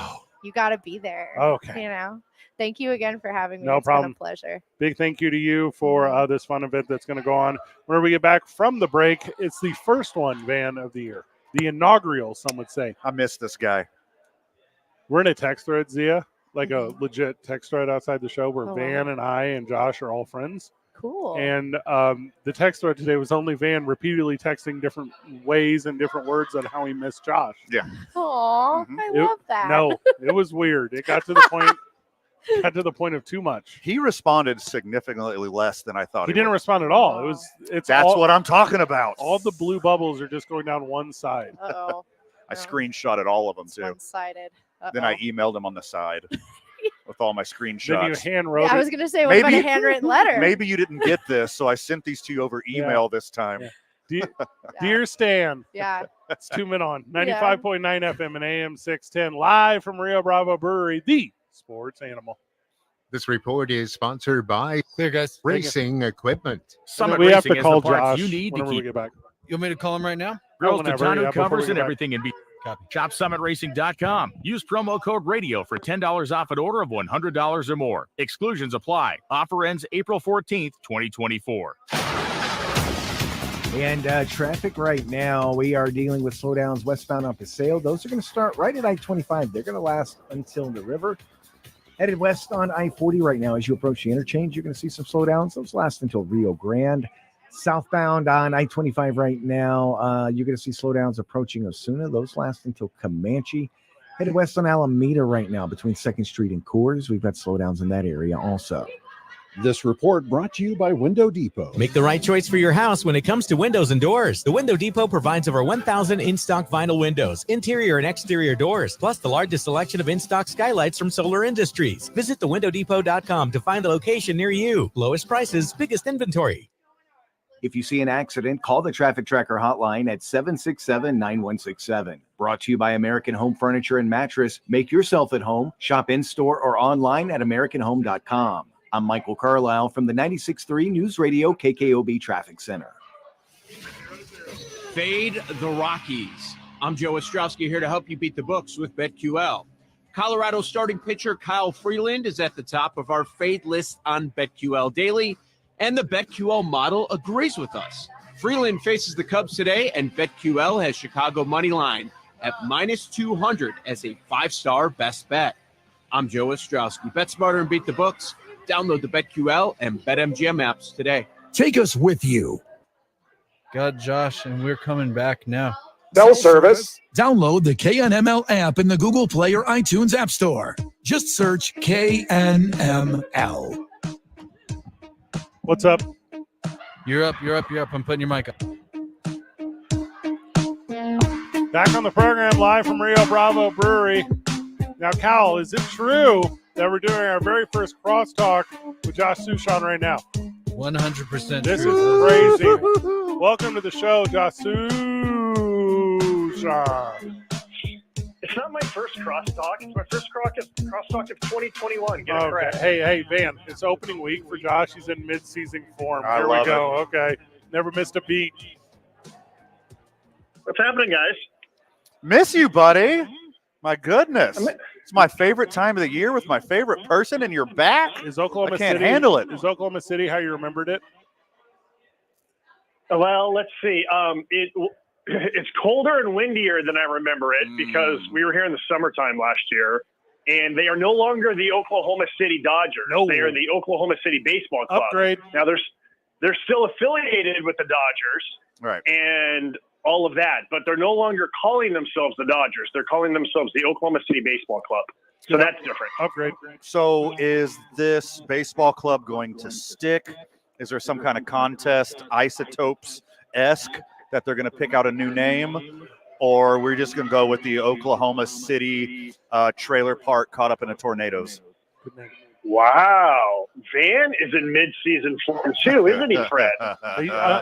You got to be there. Okay. You know. Thank you again for having me. No problem. It's been a pleasure. Big thank you to you for this fun event that's going to go on. Whenever we get back from the break, it's the first one, Van, of the year. The inaugural, some would say. I miss this guy. We're in a text thread, Zia, like a legit text thread outside the show where Van and I and Josh are all friends. Cool. And the text thread today was only Van repeatedly texting different ways and different words on how he missed Josh. Yeah. Aw, I love that. No, it was weird. It got to the point. Got to the point of too much. He responded significantly less than I thought. He didn't respond at all. That's what I'm talking about. All the blue bubbles are just going down one side. Uh-oh. I screenshotted all of them too. One-sided. Then I emailed him on the side with all my screenshots. Then you hand wrote I was going to say, what about a handwritten letter? Maybe you didn't get this, so I sent these to you over email this time. Yeah. Dear Stan. Yeah. It's 2 men on 95.9 FM and AM 610 live from Rio Bravo Brewery, the sports animal. This report is sponsored by Clear, guys. Racing Equipment. Summit we have to call Josh you need to keep. We get back. You want me to call him right now? Girls to tonneau covers and everything in ShopSummitRacing.com. Use promo code radio for $10 off an order of $100 or more. Exclusions apply. Offer ends April 14th, 2024. And traffic right now, we are dealing with slowdowns westbound on Paseo. Those are going to start right at I-25. They're going to last until the river. Headed west on I-40 right now. As you approach the interchange, you're going to see some slowdowns. Those last until Rio Grande. Southbound on I-25 right now, you're going to see slowdowns approaching Osuna. Those last until Comanche. Headed west on Alameda right now between 2nd Street and Coors. We've got slowdowns in that area also. This report brought to you by Window Depot. Make the right choice for your house when it comes to windows and doors. The Window Depot provides over 1,000 in-stock vinyl windows, interior and exterior doors, plus the largest selection of in-stock skylights from Solar Industries. Visit thewindowdepot.com to find the location near you. Lowest prices, biggest inventory. If you see an accident, call the Traffic Tracker hotline at 767-9167. Brought to you by American Home Furniture and Mattress. Make yourself at home. Shop in-store or online at AmericanHome.com. I'm Michael Carlisle from the 96.3 News Radio KKOB Traffic Center. Fade the Rockies. I'm Joe Ostrowski here to help you beat the books with BetQL. Colorado starting pitcher Kyle Freeland is at the top of our fade list on BetQL Daily, and the BetQL model agrees with us. Freeland faces the Cubs today, and BetQL has Chicago money line at -200 as a 5-star best bet. I'm Joe Ostrowski. Bet smarter and beat the books. Download the BetQL and BetMGM apps today. Take us with you. God, Josh, and we're coming back now. Cell service. Download the KNML app in the Google Play or iTunes App Store. Just search KNML. What's up? You're up. I'm putting your mic up. Back on the program live from Rio Bravo Brewery. Now, Cal, is it true that we're doing our very first crosstalk with Josh Sushan right now? 100%. This is crazy. Welcome to the show, Josh Sushan. It's not my first crosstalk. It's my first crosstalk of 2021. Get it correct. Hey, Van, it's opening week for Josh. He's in mid-season form. I Here we love go. Okay. Never missed a beat. What's happening, guys? Miss you, buddy. My goodness. It's my favorite time of the year with my favorite person, and you're back. Is Oklahoma I can't City, handle it. Is Oklahoma City how you remembered it? Well, let's see. It's colder and windier than I remember it because we were here in the summertime last year, and they are no longer the Oklahoma City Dodgers. No. They are the Oklahoma City Baseball Club. Upgrade. Now, they're still affiliated with the Dodgers. Right. And all of that, but they're no longer calling themselves the Dodgers. They're calling themselves the Oklahoma City Baseball Club. So that's different. Upgrade. So is this baseball club going to stick? Is there some kind of contest, Isotopes-esque, that they're going to pick out a new name? Or we're just going to go with the Oklahoma City trailer park caught up in a tornadoes? Wow. Van is in mid-season form too, isn't he, Fred?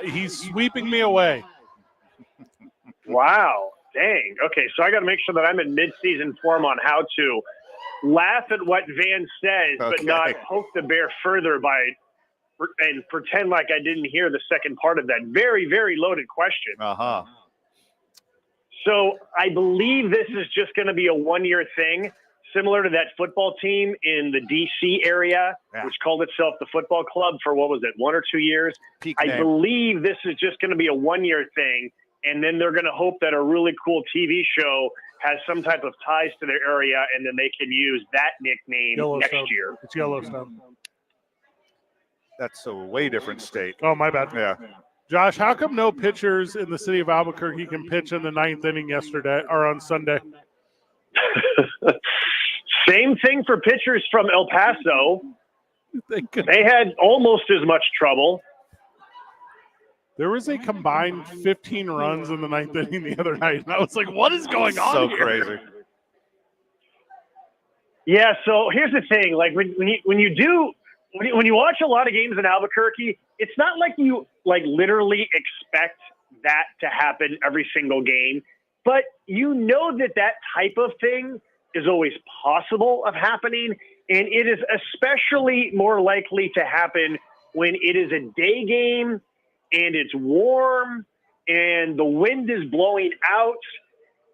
He's sweeping me away. Wow. Dang. Okay, so I got to make sure that I'm in mid-season form on how to laugh at what Van says, but not poke the bear further and pretend like I didn't hear the second part of that very, very loaded question. Uh-huh. So I believe this is just going to be a one-year thing, similar to that football team in the D.C. area, which called itself the football club for, 1 or 2 years. I believe this is just going to be a one-year thing, and then they're going to hope that a really cool TV show has some type of ties to their area, and then they can use that nickname next year. It's Yellowstone. That's a way different state. Oh, my bad. Yeah. Josh, how come no pitchers in the city of Albuquerque can pitch in the 9th inning yesterday or on Sunday? Same thing for pitchers from El Paso. They had almost as much trouble. There was a combined 15 runs in the 9th inning the other night, and I was like, what is going on So here? crazy. Yeah, so here's the thing. Like when you watch a lot of games in Albuquerque, it's not like you literally expect that to happen every single game, but you know that type of thing is always possible of happening, and it is especially more likely to happen when it is a day game and it's warm and the wind is blowing out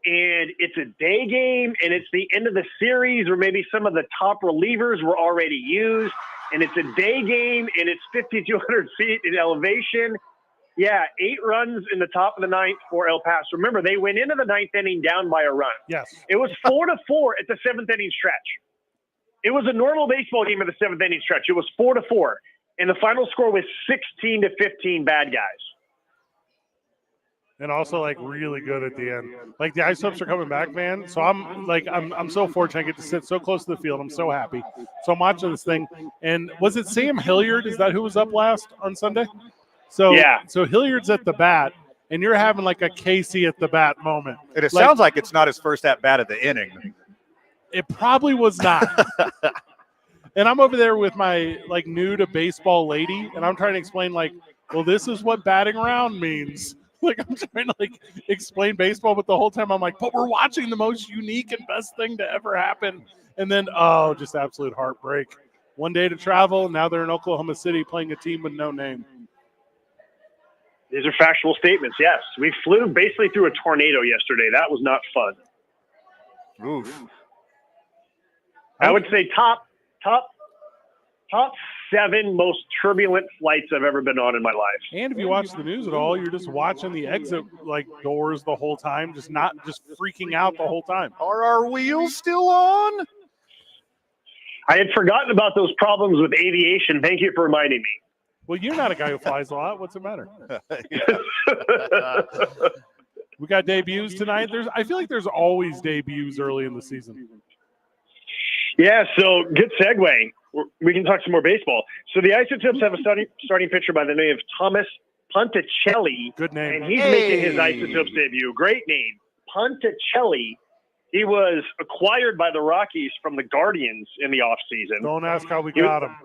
and it's a day game and it's the end of the series where maybe some of the top relievers were already used and it's a day game and it's 5,200 feet in elevation. Yeah, 8 runs in the top of the 9th for El Paso. Remember, they went into the 9th inning down by a run. Yes. It was 4-4 at the 7th inning stretch. It was a normal baseball game at the 7th inning stretch. It was 4-4. And the final score was 16-15 bad guys. And also like really good at the end. Like the Isotopes are coming back, man. So I'm so fortunate I get to sit so close to the field. I'm so happy. So I'm watching this thing. And was it Sam Hilliard? Is that who was up last on Sunday? So Yeah. So Hilliard's at the bat, and you're having like a Casey at the bat moment. And it sounds like it's not his first at bat of the inning. It probably was not. And I'm over there with my like new to baseball lady, and I'm trying to explain like, well, this is what batting around means. Like I'm trying to like explain baseball, but the whole time I'm like, but we're watching the most unique and best thing to ever happen. And then just absolute heartbreak. One day to travel, now they're in Oklahoma City playing a team with no name. These are factual statements. Yes, we flew basically through a tornado yesterday. That was not fun. Oof. I would say top 7 most turbulent flights I've ever been on in my life. And if you watch the news at all, you're just watching the exit like doors the whole time, just freaking out the whole time. Are our wheels still on? I had forgotten about those problems with aviation. Thank you for reminding me. Well, you're not a guy who flies a lot. What's the matter? We got debuts tonight. I feel like there's always debuts early in the season. Yeah, so good segue. We can talk some more baseball. So the Isotopes have a starting pitcher by the name of Thomas Ponticelli. Good name. And he's making his Isotopes debut. Great name. Ponticelli. He was acquired by the Rockies from the Guardians in the offseason. Don't ask how we got him.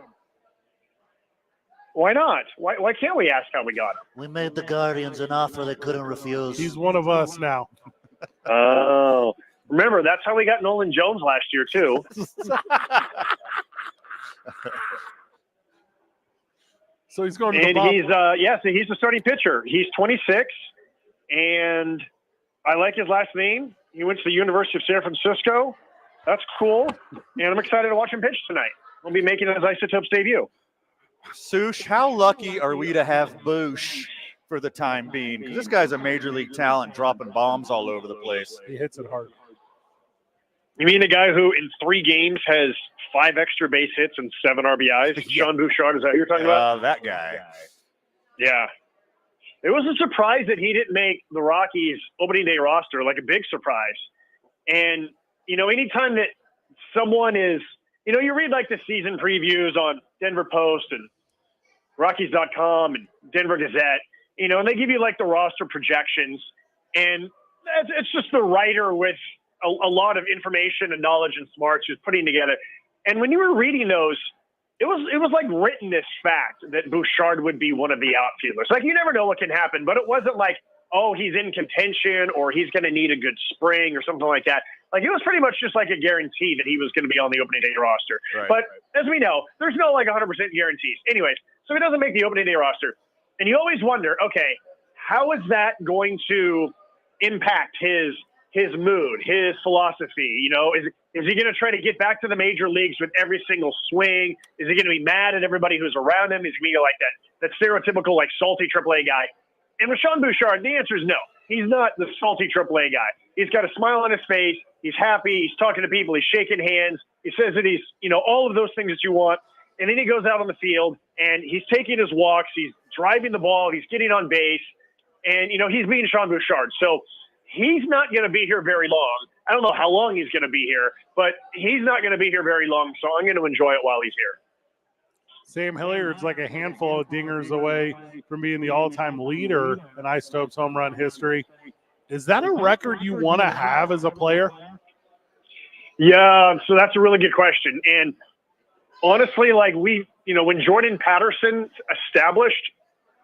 Why not? Why can't we ask how we got him? We made the Guardians an offer they couldn't refuse. He's one of us now. Oh. Remember, that's how we got Nolan Jones last year, too. So he's going to and he's the starting pitcher. He's 26, and I like his last name. He went to the University of San Francisco. That's cool, and I'm excited to watch him pitch tonight. We'll be making his Isotopes debut. Sush, how lucky are we to have Bush for the time being? Because this guy's a major league talent, dropping bombs all over the place. He hits it hard. You mean the guy who in 3 games has 5 extra base hits and 7 RBIs? Sean Bouchard, is that who you're talking about? That guy. Yeah. It was a surprise that he didn't make the Rockies opening day roster, like a big surprise. And, anytime that someone is, you read like the season previews on Denver Post and Rockies.com and Denver Gazette, and they give you like the roster projections. And it's just the writer with a lot of information and knowledge and smarts who's putting together. And when you were reading those, it was like written as fact that Bouchard would be one of the outfielders. Like, you never know what can happen, but it wasn't like, oh, he's in contention or he's going to need a good spring or something like that. Like, it was pretty much just like a guarantee that he was going to be on the opening day roster. Right, but as we know, there's no like 100% guarantees. Anyways, so he doesn't make the opening day roster. And you always wonder, okay, how is that going to impact his mood, his philosophy? Is he going to try to get back to the major leagues with every single swing? Is he going to be mad at everybody who's around him? Is he going to be like that stereotypical, like, salty AAA guy? And with Sean Bouchard, the answer is no. He's not the salty AAA guy. He's got a smile on his face. He's happy. He's talking to people. He's shaking hands. He says that he's, all of those things that you want. And then he goes out on the field, and he's taking his walks. He's driving the ball. He's getting on base. And, he's being Sean Bouchard. So he's not going to be here very long. I don't know how long he's going to be here, but he's not going to be here very long, so I'm going to enjoy it while he's here. Sam Hilliard's like a handful of dingers away from being the all-time leader in Isotopes home run history. Is that a record you want to have as a player? Yeah, so that's a really good question. And honestly, like when Jordan Patterson established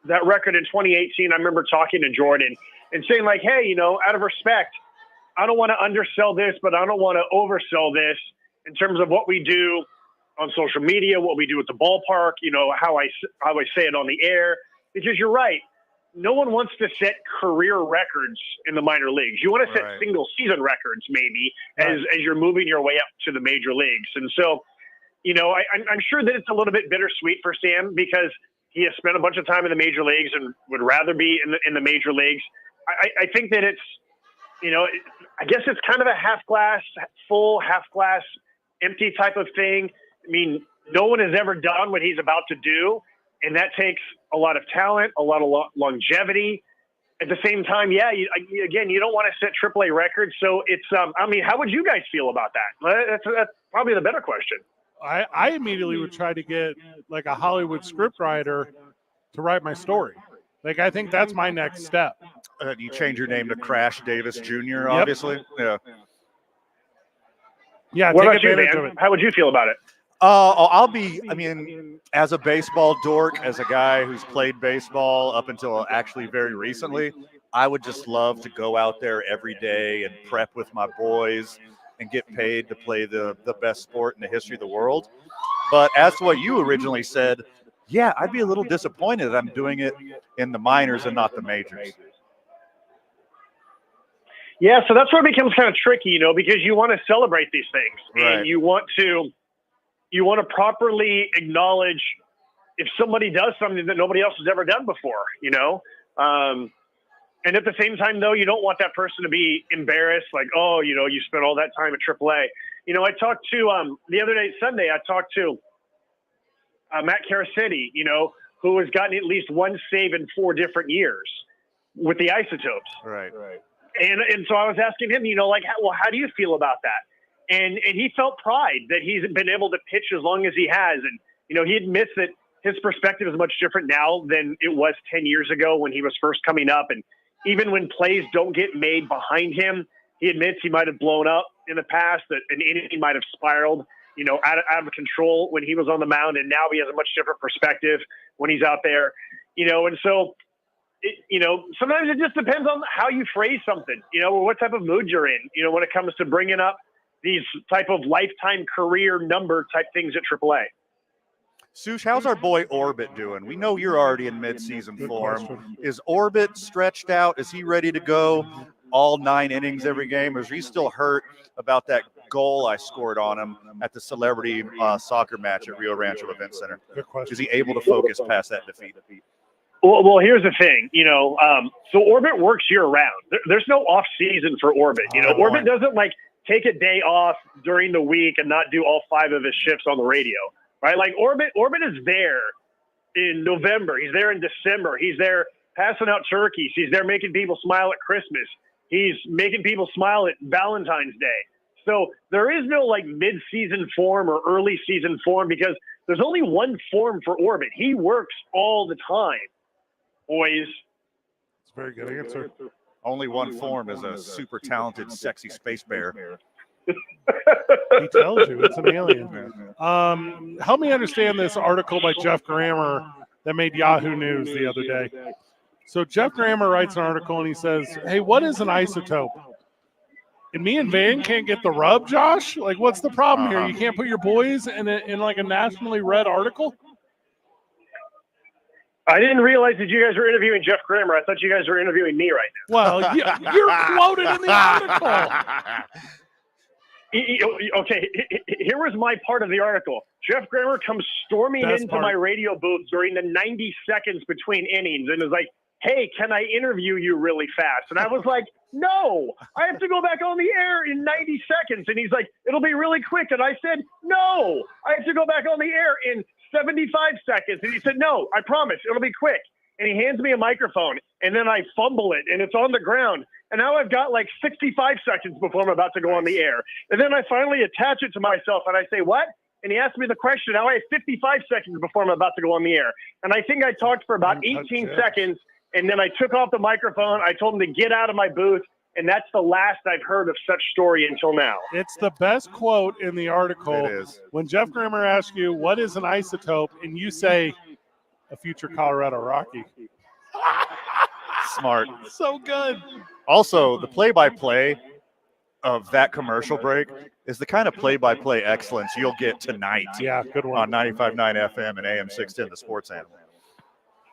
that record in 2018, I remember talking to Jordan and saying like, hey, out of respect, I don't want to undersell this, but I don't want to oversell this in terms of what we do on social media, what we do at the ballpark, how I say it on the air, because you're right. No one wants to set career records in the minor leagues. You want to set single season records maybe as you're moving your way up to the major leagues. And so, I'm sure that it's a little bit bittersweet for Sam because he has spent a bunch of time in the major leagues and would rather be in the major leagues. I think that it's, I guess it's kind of a half glass full, half glass empty type of thing. I mean, no one has ever done what he's about to do, and that takes a lot of talent, a lot of longevity, at the same time, again, you don't want to set AAA records. So it's, I mean, how would you guys feel about that? That's probably the better question. I immediately would try to get like a Hollywood scriptwriter to write my story. Like, I think that's my next step. You change your name to Crash Davis Jr., obviously. Yeah. Yeah, what take about you, advantage man? of it. How would you feel about it? I'll be, I mean, as a baseball dork, as a guy who's played baseball up until actually very recently, I would just love to go out there every day and prep with my boys and get paid to play the best sport in the history of the world. But as to what you originally said, yeah, I'd be a little disappointed that I'm doing it in the minors and not the majors. Yeah, so that's where it becomes kind of tricky, because you want to celebrate these things, right. And you want to properly acknowledge if somebody does something that nobody else has ever done before, and at the same time, though, you don't want that person to be embarrassed, like, oh, you spent all that time at AAA. I talked to the other day, Sunday, I talked to Matt Caracetti, who has gotten at least one save in 4 different years with the Isotopes. Right. And so I was asking him, how do you feel about that? And he felt pride that he's been able to pitch as long as he has. And, he admits that his perspective is much different now than it was 10 years ago when he was first coming up. And even when plays don't get made behind him, he admits he might have blown up in the past, that an inning might have spiraled, out of control when he was on the mound. And now he has a much different perspective when he's out there, and so, sometimes it just depends on how you phrase something, or what type of mood you're in, when it comes to bringing up these type of lifetime career number type things at AAA. Sush, how's our boy Orbit doing? We know you're already in mid-season form. Is Orbit stretched out? Is he ready to go all 9 innings every game? Or is he still hurt about that goal I scored on him at the celebrity soccer match at Rio Rancho Event Center? Is he able to focus past that defeat? Well, here's the thing, so Orbit works year round. There's no off season for Orbit. Orbit doesn't like take a day off during the week and not do all 5 of his shifts on the radio, right? Like Orbit is there in November. He's there in December. He's there passing out turkeys. He's there making people smile at Christmas. He's making people smile at Valentine's Day. So there is no like mid-season form or early season form because there's only one form for Orbit. He works all the time. Boys. It's a very good answer. Only one form is a super talented, sexy space bear. He tells you it's an alien. Help me understand this article by Jeff Grammer that made Yahoo News the other day. So Jeff Grammer writes an article and he says, hey, what is an isotope? And me and Van can't get the rub, Josh? Like, what's the problem here? You can't put your boys in like a nationally read article? I didn't realize that you guys were interviewing Jeff Grammer. I thought you guys were interviewing me right now. Well, you're quoted in the article. Okay, here was my part of the article. Jeff Grammer comes storming into my radio booth during the 90 seconds between innings and is like, hey, can I interview you really fast? And I was like, no, I have to go back on the air in 90 seconds. And he's like, it'll be really quick. And I said, no, I have to go back on the air in 75 seconds. And he said, no, I promise, it'll be quick. And he hands me a microphone, and then I fumble it, and it's on the ground. And now I've got like 65 seconds before I'm about to go on the air. And then I finally attach it to myself, and I say, what? And he asked me the question. Now I have 55 seconds before I'm about to go on the air. And I think I talked for about 18 seconds, and then I took off the microphone. I told him to get out of my booth, and that's the last I've heard of such story until now. It's the best quote in the article. It is. When Jeff Grammer asks you, what is an isotope? And you say, a future Colorado Rocky. Smart. So good. Also, the play-by-play of that commercial break is the kind of play-by-play excellence you'll get tonight. Yeah, good one. On 95.9 FM and AM 610, the Sports Animal.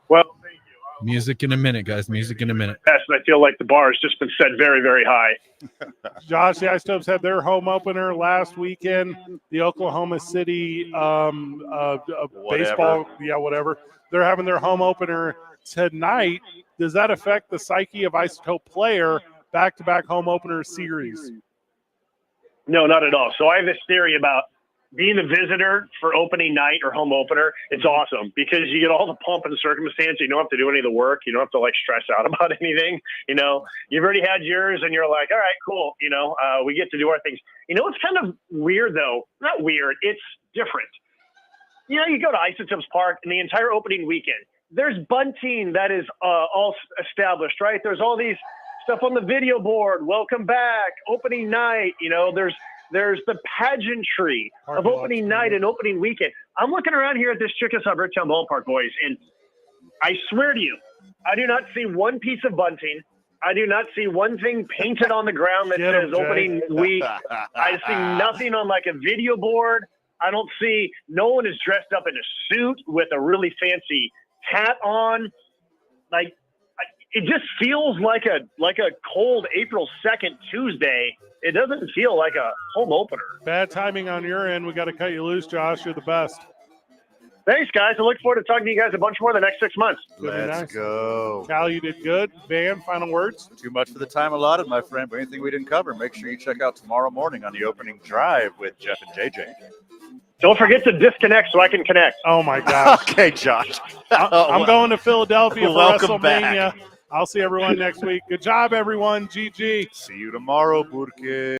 Well, thank you. Music in a minute, guys. Music in a minute. Yes, and I feel like the bar has just been set very, very high. Josh, the Isotopes had their home opener last weekend. The Oklahoma City baseball, whatever. They're having their home opener tonight. Does that affect the psyche of Isotope player back-to-back home opener series? No, not at all. So I have this theory about being the visitor for opening night or home opener, it's awesome because you get all the pomp and circumstance. You don't have to do any of the work. You don't have to like stress out about anything. You know, you've already had yours and you're like, all right, cool. You know, we get to do our things. You know, it's kind of weird though. Not weird. It's different. You know, you go to Isotopes Park and the entire opening weekend, there's bunting that is all established, right? There's all these stuff on the video board. Welcome back. Opening night. You know, there's the pageantry of opening night and opening weekend. I'm looking around here at this Chickasaw Bricktown Ballpark, boys, and I swear to you, I do not see one piece of bunting. I do not see one thing painted on the ground that says opening week. I see nothing on like a video board. I don't see, no one is dressed up in a suit with a really fancy hat on. Like, it just feels like a cold April 2nd Tuesday. It doesn't feel like a home opener. Bad timing on your end. We got to cut you loose, Josh. You're the best. Thanks, guys. I look forward to talking to you guys a bunch more the next 6 months. Let's go. Cal, you did good. Van, final words? Too much for the time allotted, my friend. But anything we didn't cover, make sure you check out tomorrow morning on the opening drive with Jeff and JJ. Don't forget to disconnect so I can connect. Oh, my gosh. Okay, Josh. I'm going to Philadelphia for Welcome WrestleMania. back. I'll see everyone next week. Good job, everyone. GG. See you tomorrow, Burke.